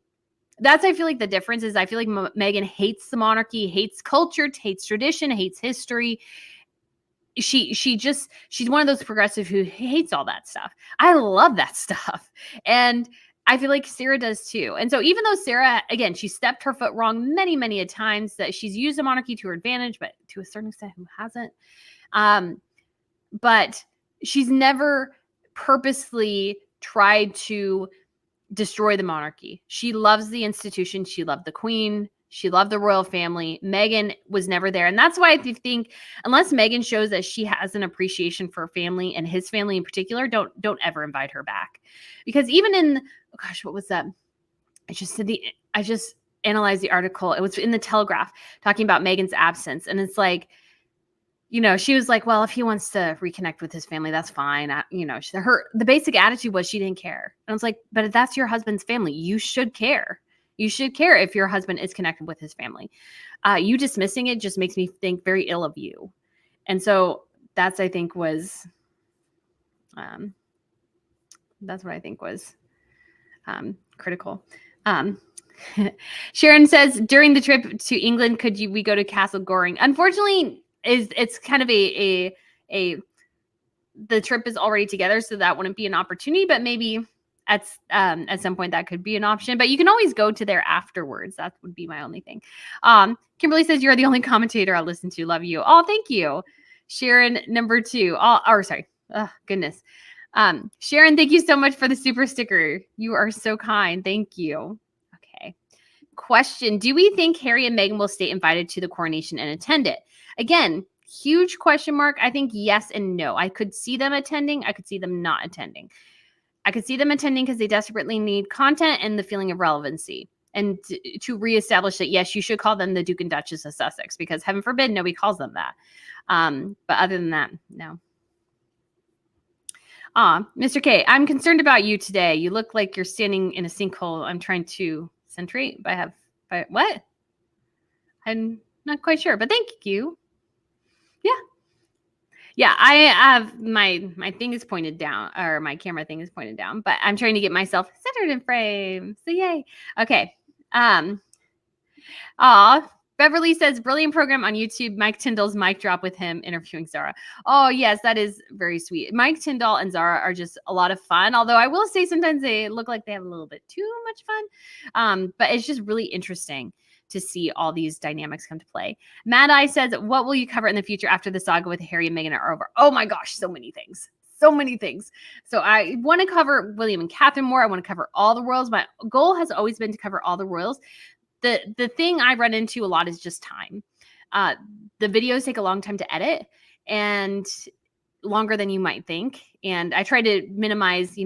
That's, I feel like, the difference is I feel like Meghan hates the monarchy, hates culture, hates tradition, hates history. She's one of those progressive who hates all that stuff. I love that stuff. And I feel like Sarah does too. And so even though Sarah, again, she stepped her foot wrong many, many a times, that she's used the monarchy to her advantage, but to a certain extent, who hasn't? But she's never purposely tried to destroy the monarchy. She loves the institution. She loved the Queen. She loved the royal family. Meghan was never there. And that's why I think, unless Meghan shows that she has an appreciation for family and his family in particular, don't ever invite her back. Because even in, oh gosh, what was that? I just analyzed the article. It was in the Telegraph talking about Meghan's absence. And it's like, you know, she was like, well, if he wants to reconnect with his family, that's fine. The basic attitude was she didn't care. And I was like, but if that's your husband's family, you should care. You should care if your husband is connected with his family. You dismissing it just makes me think very ill of you. And so that's, I think, was, that's what I think was critical. Sharon says, during the trip to England, we go to Castle Goring? Unfortunately, it's kind of the trip is already together, so that wouldn't be an opportunity, but maybe at some point that could be an option. But you can always go to there afterwards. That would be my only thing. Kimberly says, you're the only commentator I'll listen to. Love you. Oh, thank you. Sharon, number 2. Oh, goodness. Sharon, thank you so much for the super sticker. You are so kind. Thank you. Okay. Question. Do we think Harry and Meghan will stay invited to the coronation and attend it? Again, huge question mark. I think yes and no. I could see them attending. I could see them not attending. I could see them attending because they desperately need content and the feeling of relevancy, and to reestablish that, yes, you should call them the Duke and Duchess of Sussex, because heaven forbid nobody calls them that. But other than that, no. Mr. K, I'm concerned about you today. You look like you're standing in a sinkhole. I'm trying to centrate, but what? I'm not quite sure, but thank you. Yeah, I have my thing is pointed down, or my camera thing is pointed down, but I'm trying to get myself centered in frame. So yay. Okay. Beverly says, brilliant program on YouTube. Mike Tyndall's mic drop with him interviewing Zara. Oh, yes, that is very sweet. Mike Tyndall and Zara are just a lot of fun. Although I will say sometimes they look like they have a little bit too much fun. But it's just really interesting to see all these dynamics come to play. Mad Eye says, what will you cover in the future after the saga with Harry and Meghan are over? Oh my gosh, so many things. So many things. So I want to cover William and Catherine more. I want to cover all the royals. My goal has always been to cover all the royals. The thing I run into a lot is just time. The videos take a long time to edit, and longer than you might think. And I try to minimize,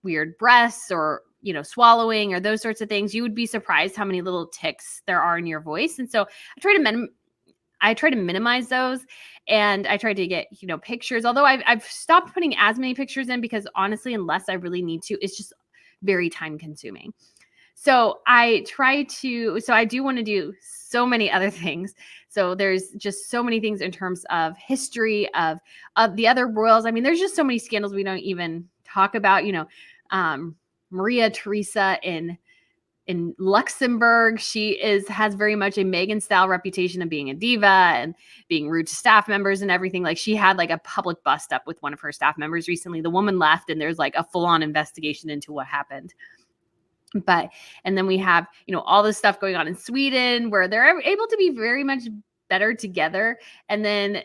weird breaths or, swallowing or those sorts of things, you would be surprised how many little ticks there are in your voice. And so I try to minimize those, and I try to get, pictures, although I've stopped putting as many pictures in because honestly, unless I really need to, it's just very time consuming. So I do want to do so many other things. So there's just so many things in terms of history of the other royals. I mean, there's just so many scandals we don't even talk about, Maria Theresa in Luxembourg. She has very much a Meghan style reputation of being a diva and being rude to staff members and everything. Like, she had like a public bust up with one of her staff members recently. The woman left, and there's like a full on investigation into what happened. And then we have, all this stuff going on in Sweden where they're able to be very much better together. And then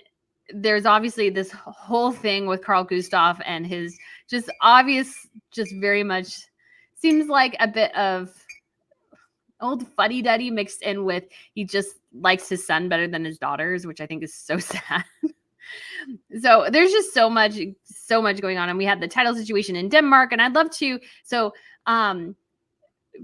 there's obviously this whole thing with Carl Gustaf and his just very much seems like a bit of old fuddy-duddy mixed in with he just likes his son better than his daughters, which I think is so sad. So there's just so much going on. And we had the title situation in Denmark, and I'd love to. So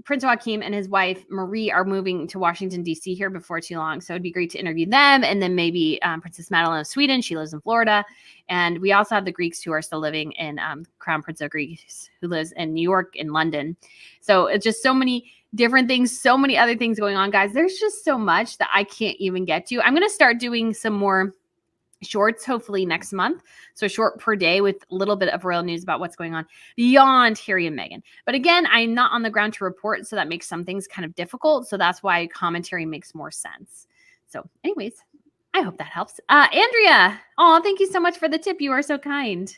Prince Joachim and his wife, Marie, are moving to Washington, D.C. here before too long. So it'd be great to interview them. And then maybe Princess Madeleine of Sweden. She lives in Florida. And we also have the Greeks who are still living in Crown Prince of Greece, who lives in New York and London. So it's just so many different things, so many other things going on, guys. There's just so much that I can't even get to. I'm going to start doing some more shorts hopefully next month. So short per day with a little bit of royal news about what's going on beyond Harry and Meghan. But again, I'm not on the ground to report, so that makes some things kind of difficult. So that's why commentary makes more sense. So anyways, I hope that helps. Andrea, thank you so much for the tip. You are so kind.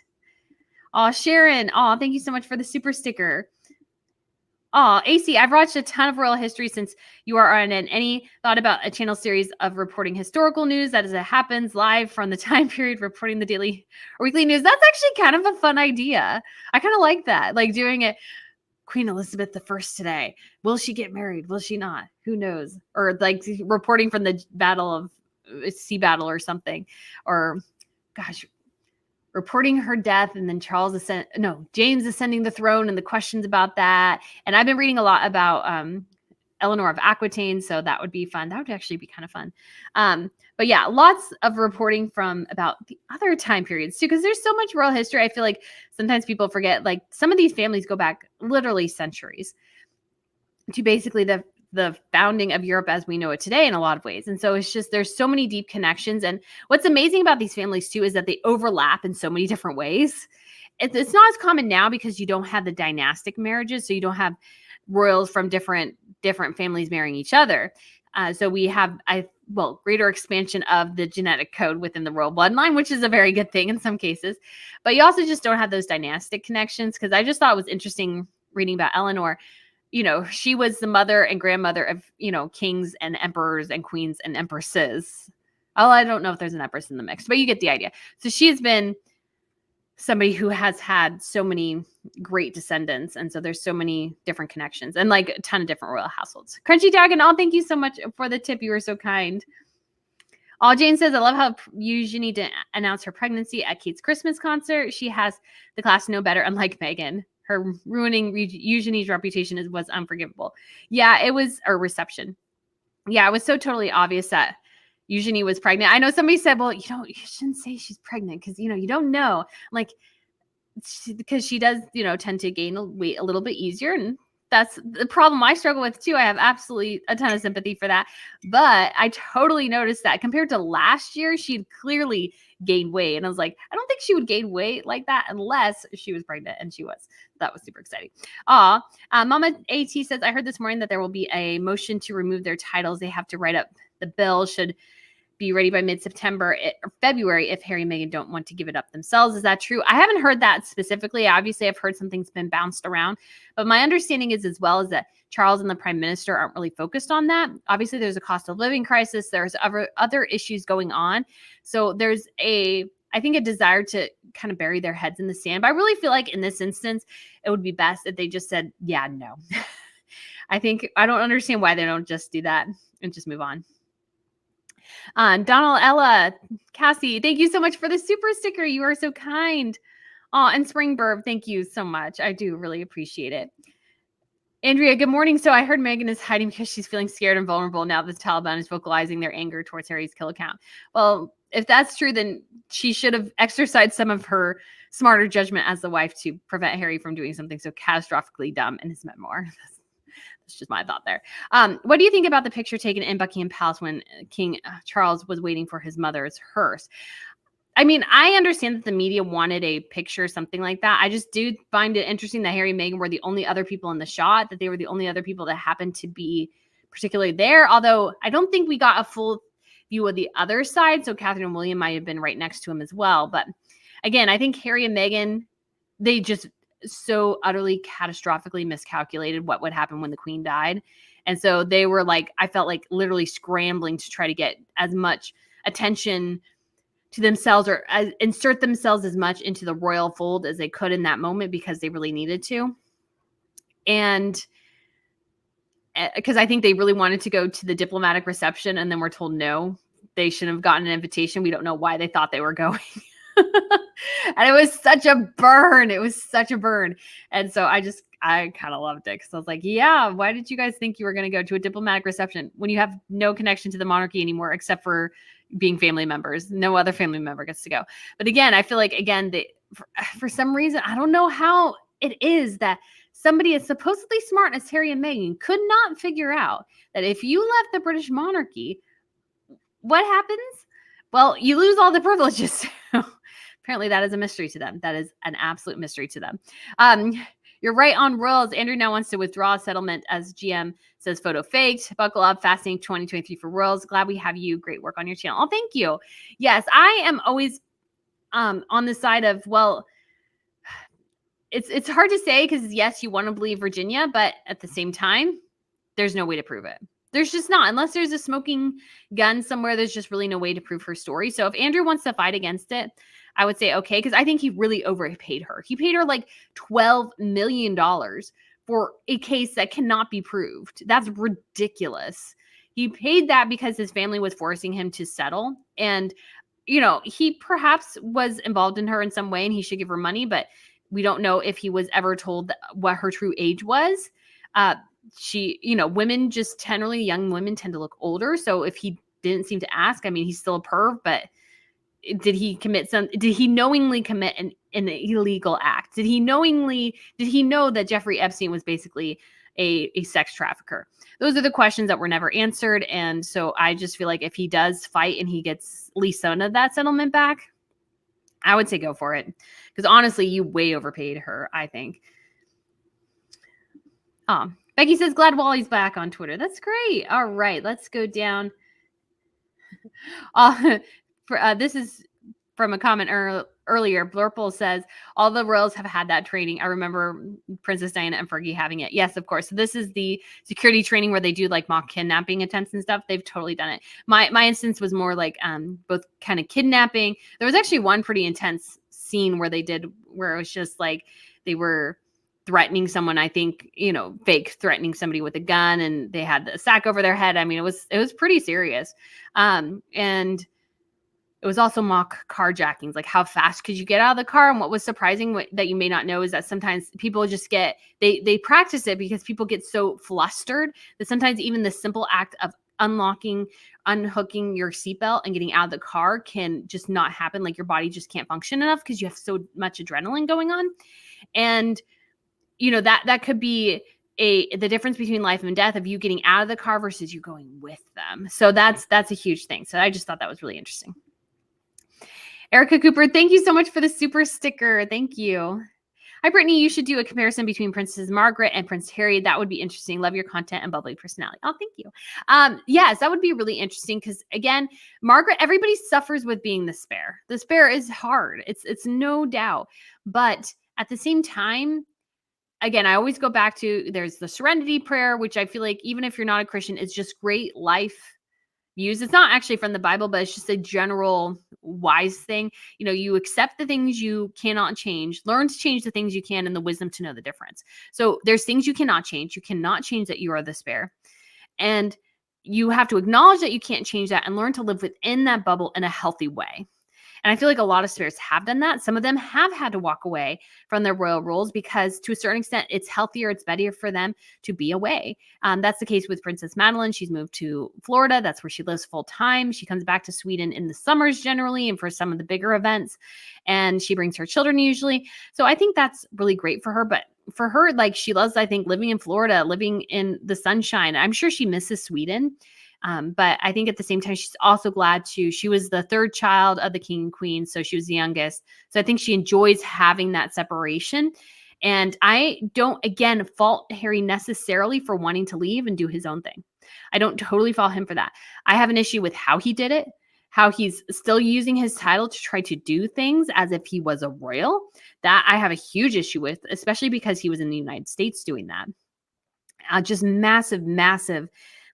Sharon, thank you so much for the super sticker. AC, I've watched a ton of royal history since you are on it. Any thought about a channel series of reporting historical news that as it happens live from the time period, reporting the daily or weekly news? That's actually kind of a fun idea. I kind of like that. Like doing it. Queen Elizabeth I today. Will she get married? Will she not? Who knows? Or like reporting from the sea battle or something. Or gosh, reporting her death, and then James ascending the throne and the questions about that. And I've been reading a lot about Eleanor of Aquitaine, so that would be fun. That would actually be kind of fun. But yeah, lots of reporting from about the other time periods too, because there's so much royal history. I feel like sometimes people forget, like some of these families go back literally centuries to basically the founding of Europe as we know it today in a lot of ways. And so it's just, there's so many deep connections. And what's amazing about these families too, is that they overlap in so many different ways. It's not as common now because you don't have the dynastic marriages. So you don't have royals from different families marrying each other. So we have, greater expansion of the genetic code within the royal bloodline, which is a very good thing in some cases. But you also just don't have those dynastic connections. Because I just thought it was interesting reading about Eleanor. She was the mother and grandmother of, kings and emperors and queens and empresses. I don't know if there's an empress in the mix, but you get the idea. So she has been somebody who has had so many great descendants. And so there's so many different connections and like a ton of different royal households. Crunchy Dragon, thank you so much for the tip. You were so kind. Jane says, I love how Eugenie didn't announce her pregnancy at Kate's Christmas concert. She has the class to know better, unlike Meghan. Her ruining Eugenie's reputation was unforgivable. Yeah, it was a reception. Yeah, it was so totally obvious that Eugenie was pregnant. I know somebody said, well, you shouldn't say she's pregnant because, you don't know. Like, because she does, tend to gain weight a little bit easier. And that's the problem I struggle with too. I have absolutely a ton of sympathy for that. But I totally noticed that compared to last year, she'd clearly gained weight. And I was like, I don't think she would gain weight like that unless she was pregnant. And she was. That was super exciting. Mama AT says, I heard this morning that there will be a motion to remove their titles. They have to write up the bill, should be ready by mid-September or February if Harry and Meghan don't want to give it up themselves. Is that true? I haven't heard that specifically. Obviously, I've heard something's been bounced around. But my understanding is as well is that Charles and the Prime Minister aren't really focused on that. Obviously, there's a cost of living crisis. There's other issues going on. So there's I think a desire to kind of bury their heads in the sand. But I really feel like in this instance, it would be best if they just said, yeah, no. I don't understand why they don't just do that and just move on. Donald, Ella, Cassie, thank you so much for the super sticker. You are so kind. And Springburb, thank you so much. I do really appreciate it. Andrea, good morning. So I heard Meghan is hiding because she's feeling scared and vulnerable now that the Taliban is vocalizing their anger towards Harry's kill account. Well, if that's true, then she should have exercised some of her smarter judgment as the wife to prevent Harry from doing something so catastrophically dumb in his memoir. That's just my thought there. What do you think about the picture taken in Buckingham Palace when King Charles was waiting for his mother's hearse? I mean, I understand that the media wanted a picture, something like that. I just do find it interesting that Harry and Meghan were the only other people in the shot, that they were the only other people that happened to be particularly there. Although I don't think we got a full view of the other side. So Catherine and William might have been right next to him as well. But again, I think Harry and Meghan, they just so utterly catastrophically miscalculated what would happen when the Queen died. And so they were like, I felt like literally scrambling to try to get as much attention to themselves or insert themselves as much into the royal fold as they could in that moment because they really needed to. And because I think they really wanted to go to the diplomatic reception and then were told no, they shouldn't have gotten an invitation. We don't know why they thought they were going. And it was such a burn. It was such a burn. And so I kind of loved it because I was like, yeah, why did you guys think you were going to go to a diplomatic reception when you have no connection to the monarchy anymore, except for being family members? No other family member gets to go. But again, I feel like, again, for some reason, I don't know how it is that somebody as supposedly smart as Harry and Meghan could not figure out that if you left the British monarchy, what happens? Well, you lose all the privileges. Apparently that is a mystery to them. That is an absolute mystery to them. You're right on royals. Andrew now wants to withdraw settlement as GM says photo faked. Buckle up. Fascinating 2023 for royals. Glad we have you. Great work on your channel. Oh, thank you. Yes, I am always on the side of, well, it's hard to say because yes, you want to believe Virginia, but at the same time, there's no way to prove it. There's just not, unless there's a smoking gun somewhere, there's just really no way to prove her story. So if Andrew wants to fight against it, I would say, okay, because I think he really overpaid her. He paid her like $12 million for a case that cannot be proved. That's ridiculous. He paid that because his family was forcing him to settle. And, you know, he perhaps was involved in her in some way and he should give her money, but we don't know if he was ever told what her true age was. Women just generally, young women tend to look older. So if he didn't seem to ask, I mean, he's still a perv, but did he knowingly commit an illegal act? Did he know that Jeffrey Epstein was basically a sex trafficker? Those are the questions that were never answered. And so I just feel like if he does fight and he gets at least some of that settlement back, I would say go for it. Because honestly, you way overpaid her, I think. Becky says, glad Wally's back on Twitter. That's great. All right, let's go down. This is from a comment earlier. Blurple says, all the royals have had that training. I remember Princess Diana and Fergie having it. Yes, of course. So this is the security training where they do like mock kidnapping attempts and stuff. They've totally done it. My instance was more like both kind of kidnapping. There was actually one pretty intense scene where it was just like they were threatening someone, I think, fake threatening somebody with a gun, and they had the sack over their head. I mean, it was pretty serious. And it was also mock carjackings, like how fast could you get out of the car? And what was surprising that you may not know is that sometimes people just they practice it because people get so flustered that sometimes even the simple act of unhooking your seatbelt and getting out of the car can just not happen. Like your body just can't function enough because you have so much adrenaline going on. And that could be the difference between life and death of you getting out of the car versus you going with them. So that's a huge thing. So I just thought that was really interesting. Erica Cooper, thank you so much for the super sticker. Thank you. Hi, Brittany. You should do a comparison between Princess Margaret and Prince Harry. That would be interesting. Love your content and bubbly personality. Oh, thank you. Yes, that would be really interesting because, again, Margaret, everybody suffers with being the spare. The spare is hard. It's no doubt. But at the same time, again, I always go back to there's the serenity prayer, which I feel like even if you're not a Christian, it's just great life views. It's not actually from the Bible, but it's just a general wise thing. You accept the things you cannot change, learn to change the things you can, and the wisdom to know the difference. So there's things you cannot change. You cannot change that you are the spare. And you have to acknowledge that you can't change that and learn to live within that bubble in a healthy way. And I feel like a lot of spirits have done that. Some of them have had to walk away from their royal roles because to a certain extent, it's healthier, it's better for them to be away. That's the case with Princess Madeline. She's moved to Florida. That's where she lives full time. She comes back to Sweden in the summers generally and for some of the bigger events. And she brings her children usually. So I think that's really great for her. But for her, like she loves, I think, living in Florida, living in the sunshine. I'm sure she misses Sweden. But I think at the same time, she's also glad she was the third child of the king and queen. So she was the youngest. So I think she enjoys having that separation. And I don't, again, fault Harry necessarily for wanting to leave and do his own thing. I don't totally fault him for that. I have an issue with how he did it, how he's still using his title to try to do things as if he was a royal. That I have a huge issue with, especially because he was in the United States doing that. Just massively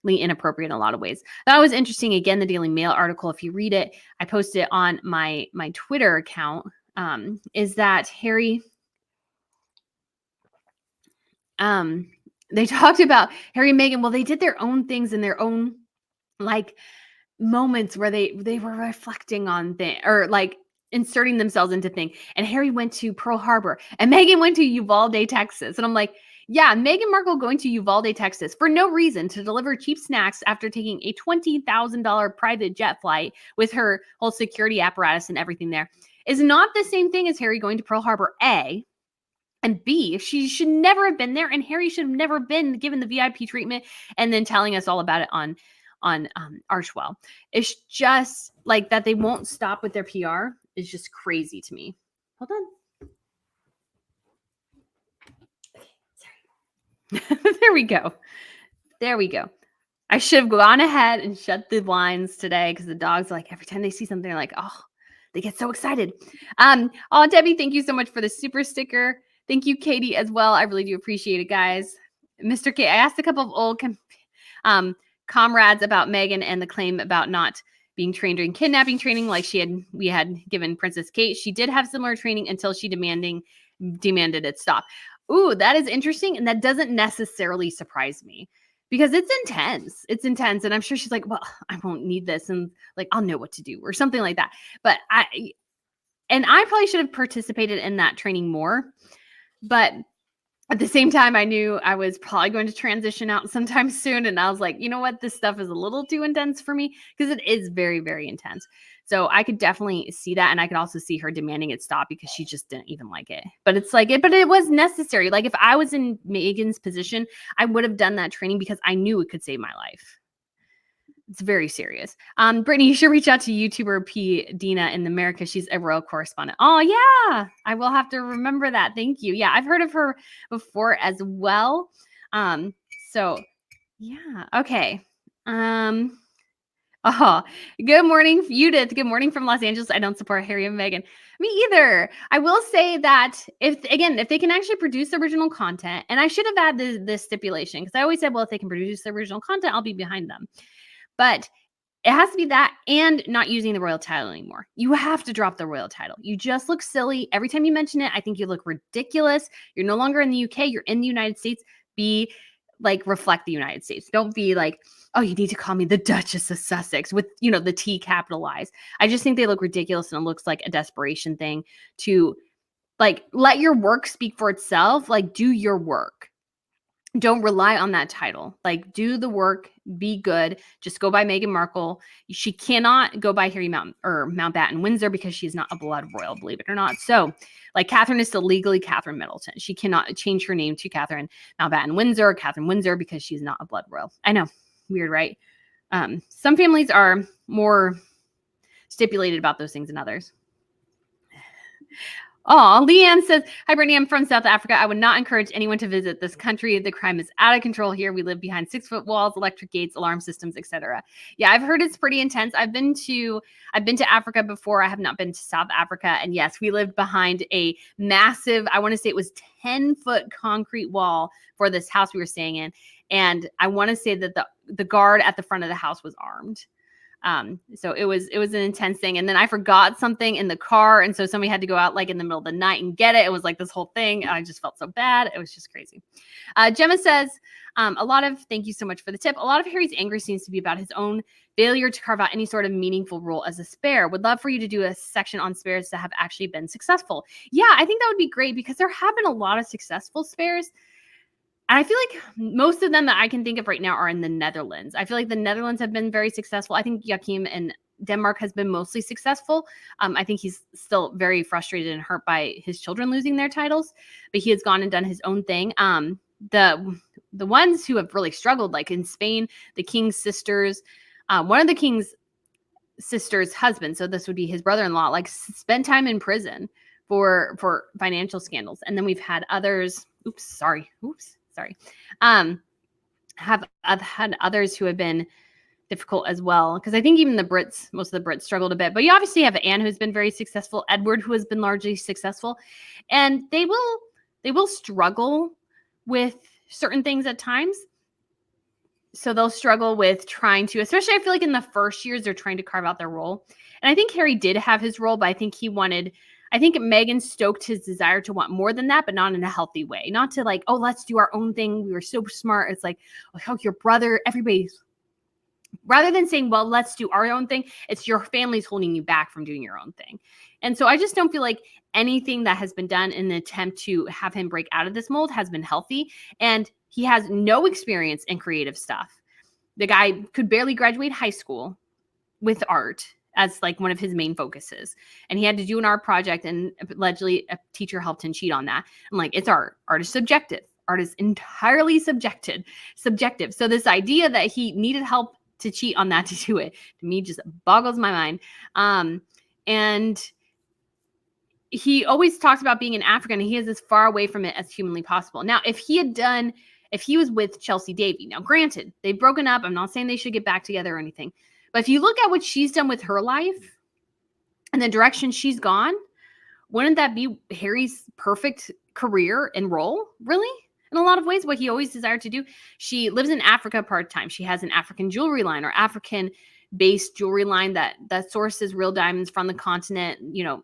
inappropriate in a lot of ways. That was interesting. Again, the Daily Mail article, if you read it, I posted it on my Twitter account, is that Harry, they talked about Harry and Meghan. Well, they did their own things in their own like moments where they were reflecting on things or like inserting themselves into things. And Harry went to Pearl Harbor and Meghan went to Uvalde, Texas. And I'm like, yeah, Meghan Markle going to Uvalde, Texas for no reason to deliver cheap snacks after taking a $20,000 private jet flight with her whole security apparatus and everything there is not the same thing as Harry going to Pearl Harbor, A. And B, she should never have been there. And Harry should have never been given the VIP treatment and then telling us all about it on Archewell. It's just like that they won't stop with their PR is just crazy to me. Hold on. There we go. I should have gone ahead and shut the blinds today because the dogs, like every time they see something, they're like, oh, they get so excited. Oh, Debbie, thank you so much for the super sticker. Thank you, Katie, as well. I really do appreciate it, guys. Mr. K, I asked a couple of old comrades about Meghan and the claim about not being trained during kidnapping training like we had given Princess Kate. She did have similar training until she demanded it stop. Ooh, that is interesting. And that doesn't necessarily surprise me because it's intense. It's intense. And I'm sure she's like, well, I won't need this. And like, I'll know what to do or something like that. But I probably should have participated in that training more. But at the same time, I knew I was probably going to transition out sometime soon. And I was like, you know what? This stuff is a little too intense for me because it is very, very intense. So I could definitely see that. And I could also see her demanding it stop because she just didn't even like it. But it's like, but it was necessary. Like if I was in Meghan's position, I would have done that training because I knew it could save my life. It's very serious. Brittany, you should reach out to YouTuber P. Dina in America. She's a royal correspondent. Oh, yeah. I will have to remember that. Thank you. Yeah, I've heard of her before as well. So, yeah. Okay. Oh, good morning, Judith. Good morning from Los Angeles. I don't support Harry and Meghan. Me either. I will say that if they can actually produce original content, and I should have had this stipulation because I always said, well, if they can produce the original content, I'll be behind them. But it has to be that and not using the royal title anymore. You have to drop the royal title. You just look silly. Every time you mention it, I think you look ridiculous. You're no longer in the UK. You're in the United States. Reflect the United States. Don't be like, oh, you need to call me the Duchess of Sussex with, the T capitalized. I just think they look ridiculous and it looks like a desperation thing to let your work speak for itself. Do your work. Don't rely on that title. Do the work, be good. Just go by Meghan Markle. She cannot go by Harry Mountbatten Windsor because she's not a blood royal, believe it or not. So, Catherine is still legally Catherine Middleton. She cannot change her name to Catherine Mountbatten Windsor or Catherine Windsor because she's not a blood royal. I know, weird, right? Some families are more stipulated about those things than others. Oh, Leanne says, hi, Brittany, I'm from South Africa. I would not encourage anyone to visit this country. The crime is out of control here. We live behind 6-foot walls, electric gates, alarm systems, etc. Yeah, I've heard it's pretty intense. I've been to Africa before. I have not been to South Africa. And yes, we lived behind a massive, I want to say it was 10-foot concrete wall for this house we were staying in. And I want to say that the guard at the front of the house was armed. So it was an intense thing. And then I forgot something in the car. And so somebody had to go out like in the middle of the night and get it. It was like this whole thing. I just felt so bad. It was just crazy. Gemma says, thank you so much for the tip. A lot of Harry's anger seems to be about his own failure to carve out any sort of meaningful role as a spare. Would love for you to do a section on spares that have actually been successful. Yeah, I think that would be great because there have been a lot of successful spares. And I feel like most of them that I can think of right now are in the Netherlands. I feel like the Netherlands have been very successful. I think Joachim in Denmark has been mostly successful. I think he's still very frustrated and hurt by his children losing their titles, but he has gone and done his own thing. The ones who have really struggled, like in Spain, the king's sisters, one of the king's sisters' husband, so this would be his brother-in-law, like spent time in prison for financial scandals. And then we've had others. Sorry. I've had others who have been difficult as well. Because I think even most of the Brits struggled a bit. But you obviously have Anne, who's been very successful, Edward, who has been largely successful. And they will struggle with certain things at times. So they'll struggle with trying to, especially I feel like in the first years, they're trying to carve out their role. And I think Harry did have his role, but I think Meghan stoked his desire to want more than that, but not in a healthy way. Not to like, oh, let's do our own thing. We were so smart. It's like, oh, your brother, everybody's. Rather than saying, well, let's do our own thing, it's your family's holding you back from doing your own thing. And so I just don't feel like anything that has been done in an attempt to have him break out of this mold has been healthy. And he has no experience in creative stuff. The guy could barely graduate high school with art as like one of his main focuses. And he had to do an art project, and allegedly a teacher helped him cheat on that. I'm like, it's art. Art is subjective. Art is entirely subjective. So this idea that he needed help to cheat on that to do it, to me, just boggles my mind. And he always talks about being an African, and he is as far away from it as humanly possible. Now, if he was with Chelsea Davy, now granted, they've broken up. I'm not saying they should get back together or anything. But if you look at what she's done with her life and the direction she's gone, wouldn't that be Harry's perfect career and role? Really? In a lot of ways, what he always desired to do. She lives in Africa part-time. She has an African jewelry line or African-based jewelry line that sources real diamonds from the continent. You know,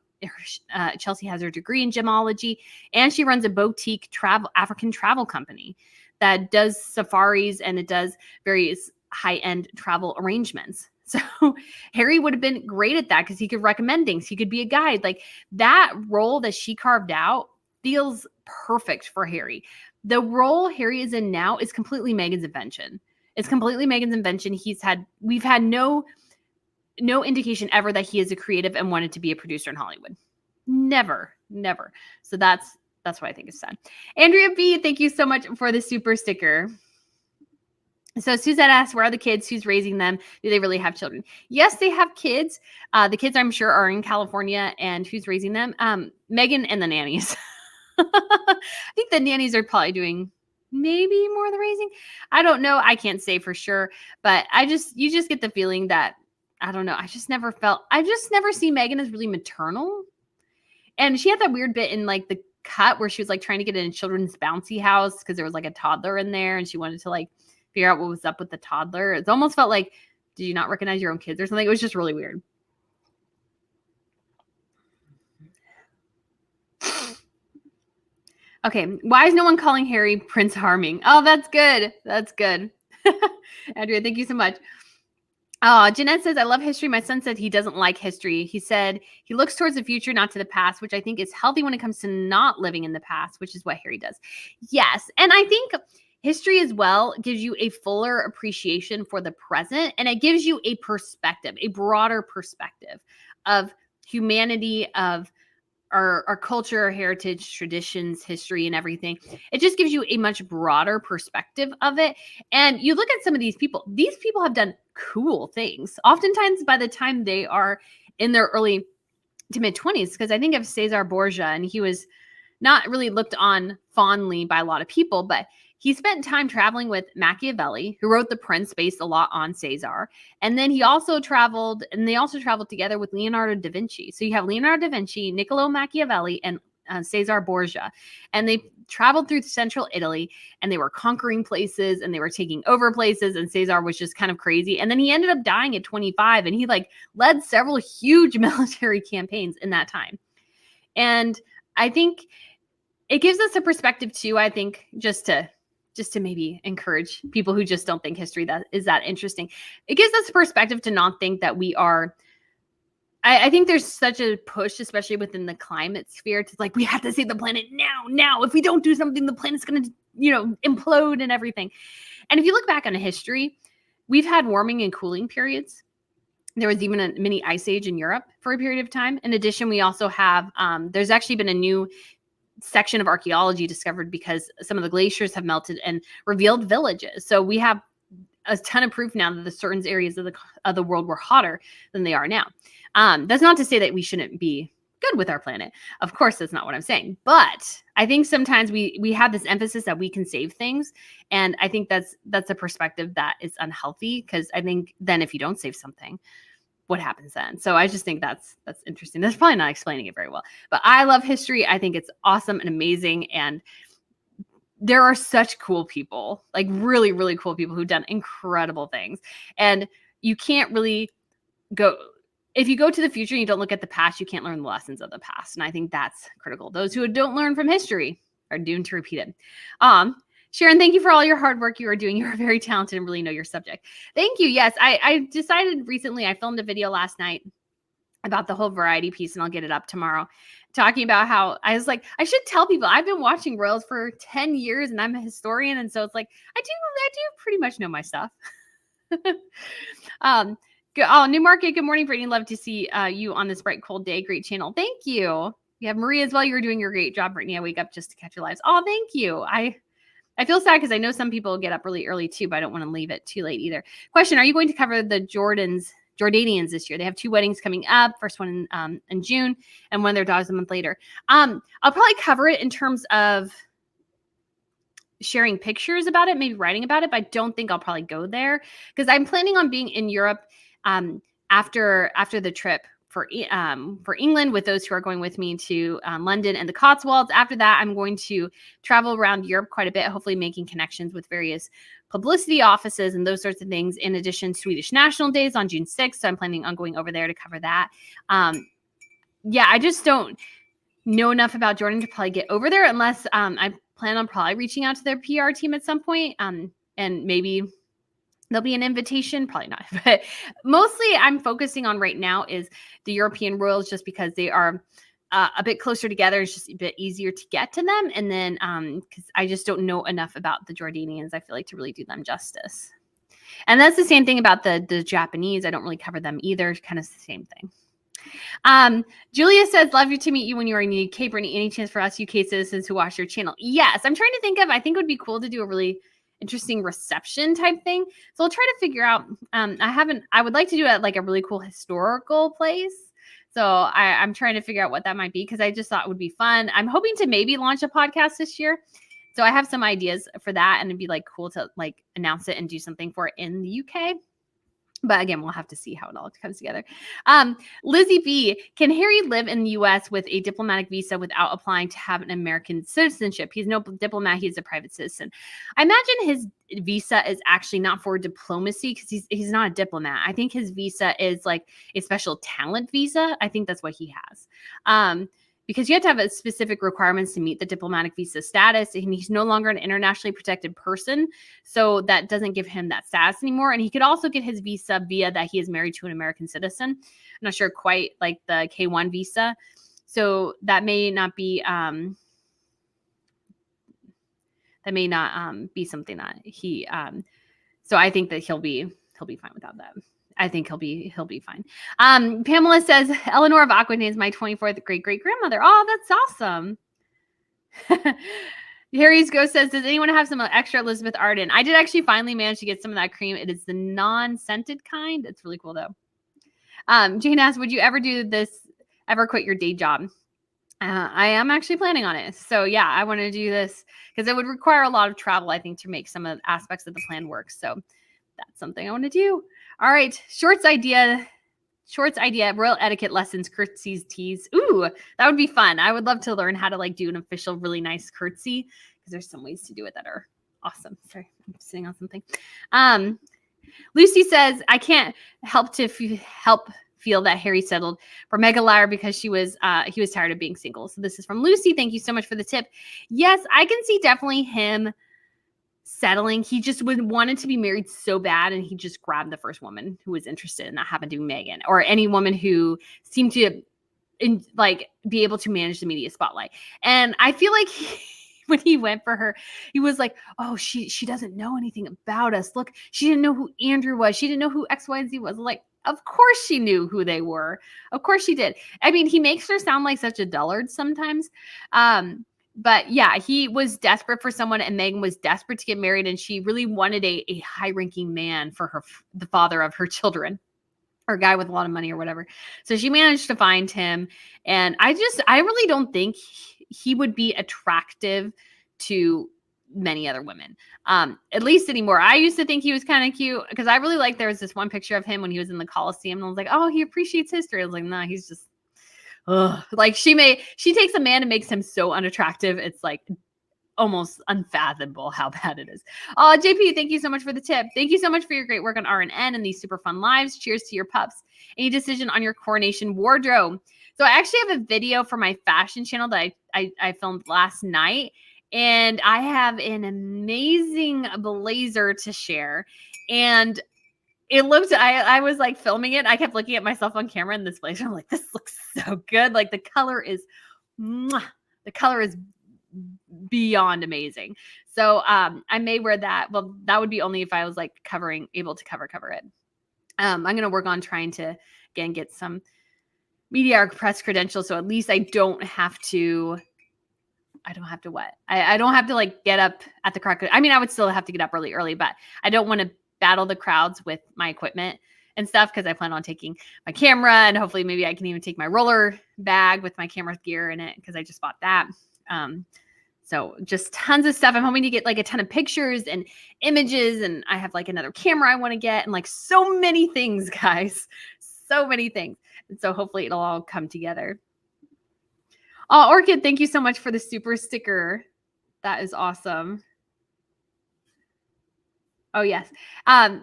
Chelsea has her degree in gemology, and she runs a boutique African travel company that does safaris, and it does various high-end travel arrangements. So Harry would have been great at that because he could recommend things. He could be a guide. Like that role that she carved out feels perfect for Harry. The role Harry is in now is completely Meghan's invention. It's completely Meghan's invention. We've had no indication ever that he is a creative and wanted to be a producer in Hollywood. Never. So that's what I think is sad. Andrea B, thank you so much for the super sticker. So Suzette asks, where are the kids? Who's raising them? Do they really have children? Yes, they have kids. The kids, I'm sure, are in California. And who's raising them? Meghan and the nannies. I think the nannies are probably doing maybe more of the raising. I don't know. I can't say for sure. But you just get the feeling that, I don't know. I just never see Meghan as really maternal. And she had that weird bit in like the cut where she was like trying to get in a children's bouncy house because there was like a toddler in there, and she wanted to like figure out what was up with the toddler. It almost felt like, did you not recognize your own kids or something? It was just really weird. Okay, why is no one calling Harry Prince Harming? Oh, that's good. That's good. Andrea, thank you so much. Jeanette says, I love history. My son said he doesn't like history. He said he looks towards the future, not to the past, which I think is healthy when it comes to not living in the past, which is what Harry does. Yes, and I think history as well gives you a fuller appreciation for the present, and it gives you a perspective, a broader perspective of humanity, of our culture, our heritage, traditions, history, and everything. It just gives you a much broader perspective of it. And you look at some of these people have done cool things. Oftentimes by the time they are in their early to mid 20s, because I think of Cesar Borgia, and he was not really looked on fondly by a lot of people, but he spent time traveling with Machiavelli, who wrote The Prince based a lot on Cesar. And then they also traveled together with Leonardo da Vinci. So you have Leonardo da Vinci, Niccolo Machiavelli, and Caesar Borgia, and they traveled through central Italy, and they were conquering places and they were taking over places, and Caesar was just kind of crazy. And then he ended up dying at 25, and he like led several huge military campaigns in that time. And I think it gives us a perspective too, I think, just to maybe encourage people who just don't think history that is that interesting. It gives us a perspective to not think that we are. I think there's such a push, especially within the climate sphere, to like, we have to save the planet now. If we don't do something, the planet's going to, implode and everything. And if you look back on history, we've had warming and cooling periods. There was even a mini ice age in Europe for a period of time. In addition, we also have, there's actually been a new section of archaeology discovered because some of the glaciers have melted and revealed villages. So we have a ton of proof now that the certain areas of the world were hotter than they are now. That's not to say that we shouldn't be good with our planet. Of course, that's not what I'm saying. But I think sometimes we have this emphasis that we can save things. And I think that's a perspective that is unhealthy, because I think then if you don't save something, what happens then? So I just think that's interesting. That's probably not explaining it very well. But I love history. I think it's awesome and amazing. And there are such cool people, like really, really cool people who've done incredible things. And you can't really go, if you go to the future and you don't look at the past, you can't learn the lessons of the past. And I think that's critical. Those who don't learn from history are doomed to repeat it. Sharon, thank you for all your hard work you are doing. You are very talented and really know your subject. Thank you. Yes, I decided recently, I filmed a video last night about the whole variety piece, and I'll get it up tomorrow, talking about how I was like, I should tell people I've been watching royals for 10 years and I'm a historian. And so it's like, I do pretty much know my stuff. New Market, good morning, Brittany. Love to see you on this bright, cold day. Great channel. Thank you. You have Marie as well. You're doing your great job, Brittany. I wake up just to catch your lives. Oh, thank you. I feel sad because I know some people get up really early too, but I don't want to leave it too late either. Question, are you going to cover the Jordanians this year? They have 2 weddings coming up. First one in June, and one of their daughters a month later. I'll probably cover it in terms of sharing pictures about it, maybe writing about it, but I don't think I'll probably go there because I'm planning on being in Europe after the trip for England with those who are going with me to London and the Cotswolds. After that, I'm going to travel around Europe quite a bit, hopefully making connections with various publicity offices and those sorts of things. In addition, Swedish National Days on June 6th. So I'm planning on going over there to cover that. I just don't know enough about Jordan to probably get over there unless I plan on probably reaching out to their PR team at some point. And maybe there'll be an invitation, probably not, but mostly I'm focusing on right now is the European royals, just because they are a bit closer together. It's just a bit easier to get to them. And then because I just don't know enough about the Jordanians, I feel like, to really do them justice. And that's the same thing about the Japanese. I don't really cover them either. Kind of the same thing. Julia says, love you to meet you when you are in the UK. Brittany, any chance for us UK citizens who watch your channel? Yes, I'm trying to think of, I think it would be cool to do a really interesting reception type thing. So I'll try to figure out, I would like to do it at like a really cool historical place. So I'm trying to figure out what that might be, because I just thought it would be fun. I'm hoping to maybe launch a podcast this year. So I have some ideas for that, and it'd be like cool to like announce it and do something for it in the UK. But again, we'll have to see how it all comes together. Lizzie B, can Harry live in the U.S. with a diplomatic visa without applying to have an American citizenship? He's no diplomat. He's a private citizen. I imagine his visa is actually not for diplomacy, because he's not a diplomat. I think his visa is like a special talent visa. I think that's what he has. Because you have to have a specific requirements to meet the diplomatic visa status, and he's no longer an internationally protected person. So that doesn't give him that status anymore. And he could also get his visa via that he is married to an American citizen. I'm not sure quite like the K-1 visa. So that may not be, be something that he, so I think that he'll be fine without that. I think he'll be fine. Pamela says, Eleanor of Aquitaine is my 24th great-great-grandmother. Oh, that's awesome. Harry's Ghost says, does anyone have some extra Elizabeth Arden? I did actually finally manage to get some of that cream. It is the non-scented kind. It's really cool, though. Jane asks, would you ever quit your day job? I am actually planning on it. So yeah, I want to do this because it would require a lot of travel, I think, to make some of the aspects of the plan work. So that's something I want to do. All right. Shorts idea Shorts idea, royal etiquette lessons, curtsies, teas. Ooh, that would be fun. I would love to learn how to like do an official, really nice curtsy because there's some ways to do it that are awesome. Sorry, I'm sitting on something. Lucy says, I can't help to help feel that Harry settled for Meghan Liar because he was tired of being single. So this is from Lucy. Thank you so much for the tip. Yes, I can see definitely him settling. He just wanted to be married so bad, and he just grabbed the first woman who was interested, and that happened to be Meghan, or any woman who seemed to be able to manage the media spotlight. And I feel like when he went for her, he was like, oh, she doesn't know anything about us. Look, she didn't know who Andrew was. She didn't know who X, Y, and Z was. Like, of course she knew who they were. Of course she did. I mean, he makes her sound like such a dullard sometimes. But yeah, he was desperate for someone, and Meghan was desperate to get married, and she really wanted a high-ranking man for the father of her children, or a guy with a lot of money or whatever. So she managed to find him, and I really don't think he would be attractive to many other women, at least anymore. I used to think he was kind of cute because I really like, there was this one picture of him when he was in the Coliseum, and I was like, oh, he appreciates history. I was like, nah, he's just, like she takes a man and makes him so unattractive. It's like almost unfathomable how bad it is. JP, thank you so much for the tip. Thank you so much for your great work on RNN and these super fun lives. Cheers to your pups. Any decision on your coronation wardrobe? So I actually have a video for my fashion channel that I filmed last night, and I have an amazing blazer to share. And it looked, I was like filming it. I kept looking at myself on camera in this blazer. I'm like, this looks so good. Like the color is beyond amazing. So I may wear that. Well, that would be only if I was like able to cover it. I'm going to work on trying to, again, get some media press credentials. So at least I don't have to what? I don't have to like get up at the crack. I mean, I would still have to get up really early, but I don't want to battle the crowds with my equipment and stuff, because I plan on taking my camera, and hopefully maybe I can even take my roller bag with my camera gear in it, because I just bought that. So just tons of stuff. I'm hoping to get like a ton of pictures and images, and I have like another camera I want to get, and like so many things, guys, so many things. And so hopefully it'll all come together. Oh, Orchid, thank you so much for the super sticker. That is awesome. Oh, yes.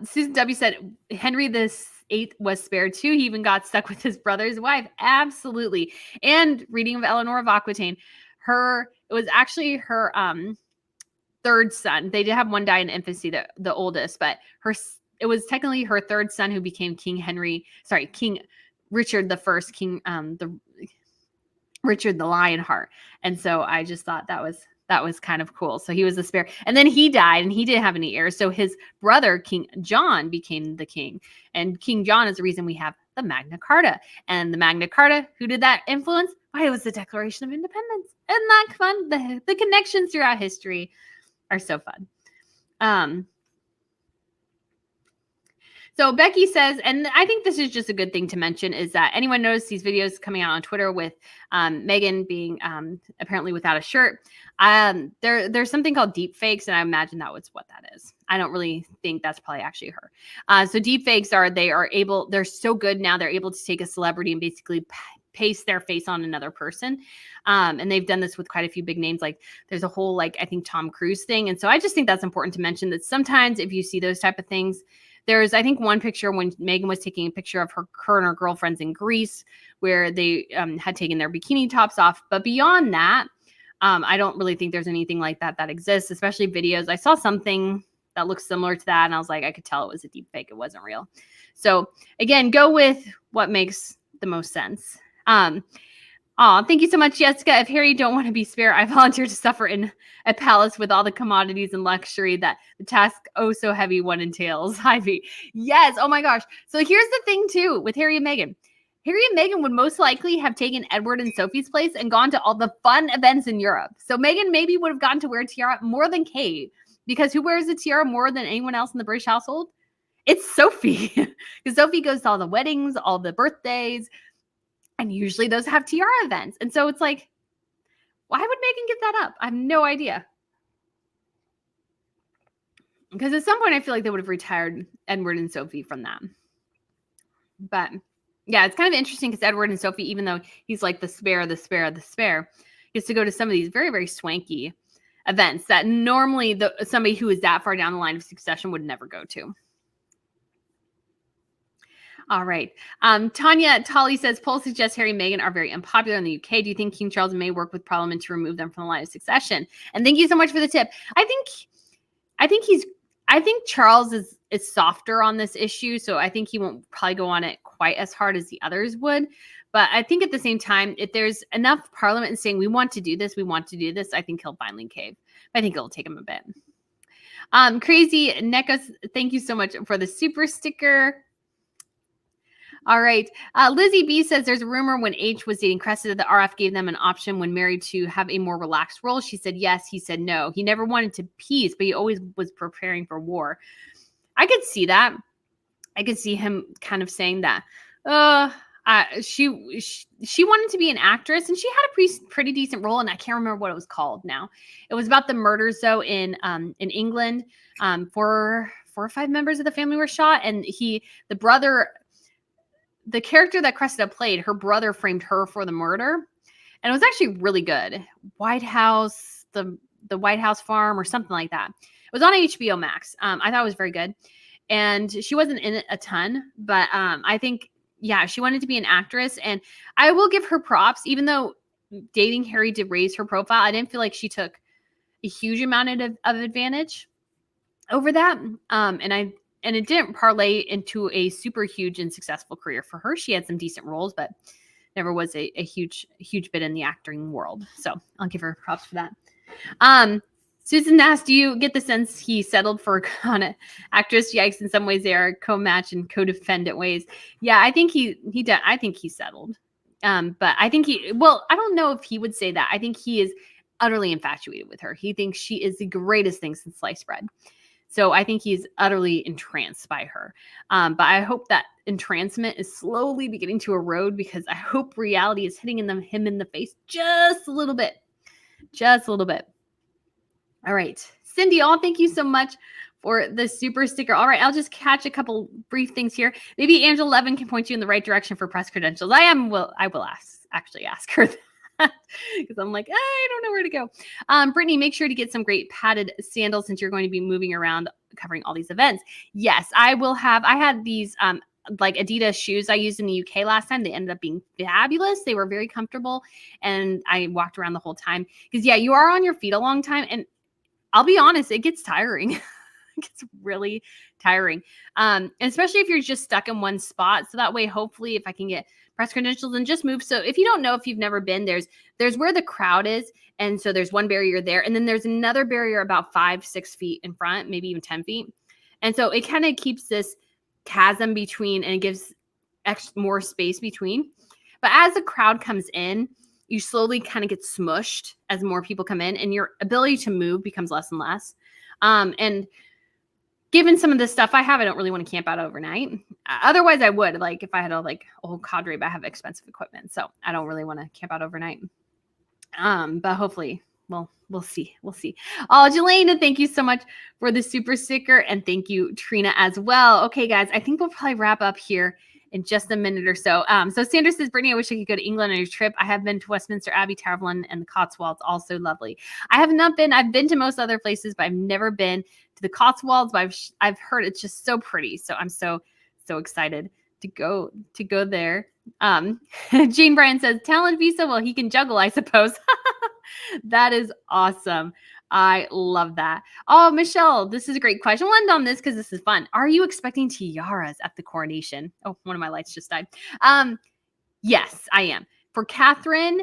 Susan W. said Henry VIII was spared too. He even got stuck with his brother's wife. Absolutely. And reading of Eleanor of Aquitaine, it was actually her third son. They did have one die in infancy, the oldest, but it was technically her third son who became King Richard the First, Richard the Lionheart. And so I just thought that was kind of cool. So he was the spare. And then he died, and he didn't have any heirs. So his brother, King John, became the king. And King John is the reason we have the Magna Carta. And the Magna Carta, who did that influence? Why, it was the Declaration of Independence. Isn't that fun? The connections throughout history are so fun. So Becky says, and I think this is just a good thing to mention, is that anyone noticed these videos coming out on Twitter with Meghan being apparently without a shirt? There's something called deep fakes, and I imagine that was what that is. I don't really think that's probably actually her. So deep fakes they're so good now, they're able to take a celebrity and basically paste their face on another person. And they've done this with quite a few big names. Like there's a whole, like, I think Tom Cruise thing. And so I just think that's important to mention, that sometimes if you see those type of things, there's, I think, one picture when Meghan was taking a picture of her and her girlfriends in Greece, where they had taken their bikini tops off. But beyond that, I don't really think there's anything like that exists, especially videos. I saw something that looks similar to that, and I was like, I could tell it was a deep fake. It wasn't real. So again, go with what makes the most sense. Thank you so much, Jessica. If Harry don't want to be spared, I volunteer to suffer in a palace with all the commodities and luxury that the task so heavy one entails. Ivy. Yes. Oh my gosh. So here's the thing too with Harry and Meghan. Harry and Meghan would most likely have taken Edward and Sophie's place and gone to all the fun events in Europe. So Meghan maybe would have gotten to wear a tiara more than Kate, because who wears a tiara more than anyone else in the British household? It's Sophie. Because Sophie goes to all the weddings, all the birthdays, and usually those have tiara events. And so it's like, why would Meghan give that up? I have no idea. Because at some point, I feel like they would have retired Edward and Sophie from that. But Yeah, it's kind of interesting because Edward and Sophie, even though he's like the spare, gets to go to some of these very, very swanky events that normally somebody who is that far down the line of succession would never go to. All right. Tanya Tully says, polls suggest Harry and Meghan are very unpopular in the UK. Do you think King Charles may work with Parliament to remove them from the line of succession? And thank you so much for the tip. I think Charles is softer on this issue, so I think he won't probably go on it quite as hard as the others would. But I think at the same time, if there's enough Parliament saying we want to do this, I think he'll finally cave. I think it'll take him a bit. Crazy Nekos, thank you so much for the super sticker. All right. Lizzie B says there's a rumor when H was dating Cressida, the RF gave them an option when married to have a more relaxed role. She said yes. He said no. He never wanted to peace, but he always was preparing for war. I could see that. I could see him kind of saying that. She wanted to be an actress, and she had a pretty decent role, and I can't remember what it was called now. It was about the murders, though, in England. 4 or 5 members of the family were shot, and the character that Cressida played, her brother framed her for the murder. And it was actually really good. White House, the White House Farm or something like that. It was on HBO Max. I thought it was very good. And she wasn't in it a ton, but I think, yeah, she wanted to be an actress. And I will give her props, even though dating Harry did raise her profile. I didn't feel like she took a huge amount of advantage over that. And it didn't parlay into a super huge and successful career for her. She had some decent roles, but never was a huge bit in the acting world. So I'll give her props for that. Susan asked, do you get the sense he settled for an actress? Yikes, in some ways they are co-match and codependent ways. Yeah, I think he did. I think he settled. But I think I don't know if he would say that. I think he is utterly infatuated with her. He thinks she is the greatest thing since sliced bread. So I think he's utterly entranced by her. But I hope that entrancement is slowly beginning to erode, because I hope reality is hitting him in the face just a little bit. Just a little bit. All right. Cindy, thank you so much for the super sticker. All right, I'll just catch a couple brief things here. Maybe Angela Levin can point you in the right direction for press credentials. I will actually ask her that, because I'm like, I don't know where to go. Brittany, make sure to get some great padded sandals since you're going to be moving around covering all these events. Yes, I will have. I had these like Adidas shoes I used in the UK last time. They ended up being fabulous. They were very comfortable, and I walked around the whole time because, yeah, you are on your feet a long time, and I'll be honest, it gets tiring. It gets really tiring, especially if you're just stuck in one spot. So that way, hopefully, if I can get press credentials and just move. So if you don't know, if you've never been, there's where the crowd is. And so there's one barrier there. And then there's another barrier about 5-6 feet in front, maybe even 10 feet. And so it kind of keeps this chasm between, and it gives more space between. But as the crowd comes in, you slowly kind of get smushed as more people come in, and your ability to move becomes less and less. And given some of this stuff I have, I don't really want to camp out overnight. Otherwise, I would, like, if I had a whole cadre, but I have expensive equipment, so I don't really want to camp out overnight. But hopefully, we'll see. We'll see. Oh, Jelena, thank you so much for the super sticker, and thank you, Trina, as well. Okay, guys, I think we'll probably wrap up here in just a minute or so. So Sandra says, Brittany, I wish I could go to England on your trip. I have been to Westminster Abbey, Tower of London, and the Cotswolds. Also lovely. I have not been. I've been to most other places, but I've never been to the Cotswolds. But I've heard it's just so pretty. So I'm so excited to go there. Jane Bryan says, talent visa. Well, he can juggle, I suppose. That is awesome. I love that. Oh, Michelle, this is a great question. We'll end on this because this is fun. Are you expecting tiaras at the coronation? Oh, one of my lights just died. Yes, I am. For Catherine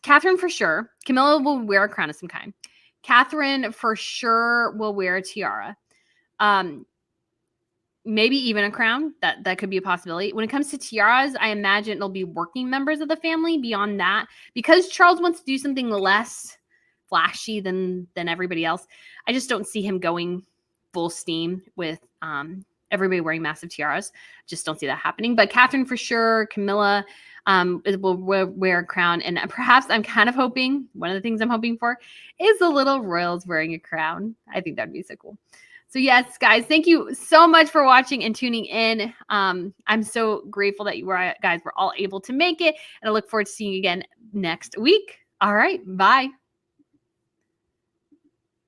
for sure. Camilla will wear a crown of some kind. Catherine for sure will wear a tiara. Maybe even a crown. That could be a possibility. When it comes to tiaras, I imagine it'll be working members of the family. Beyond that, because Charles wants to do something less flashy than everybody else, I just don't see him going full steam with everybody wearing massive tiaras. Just don't see that happening. But Catherine for sure, Camilla will wear a crown, and perhaps I'm kind of hoping, one of the things I'm hoping for is the little royals wearing a crown. I think that'd be so cool. So yes, guys, thank you so much for watching and tuning in. I'm so grateful that you guys were all able to make it, and I look forward to seeing you again next week. All right, bye.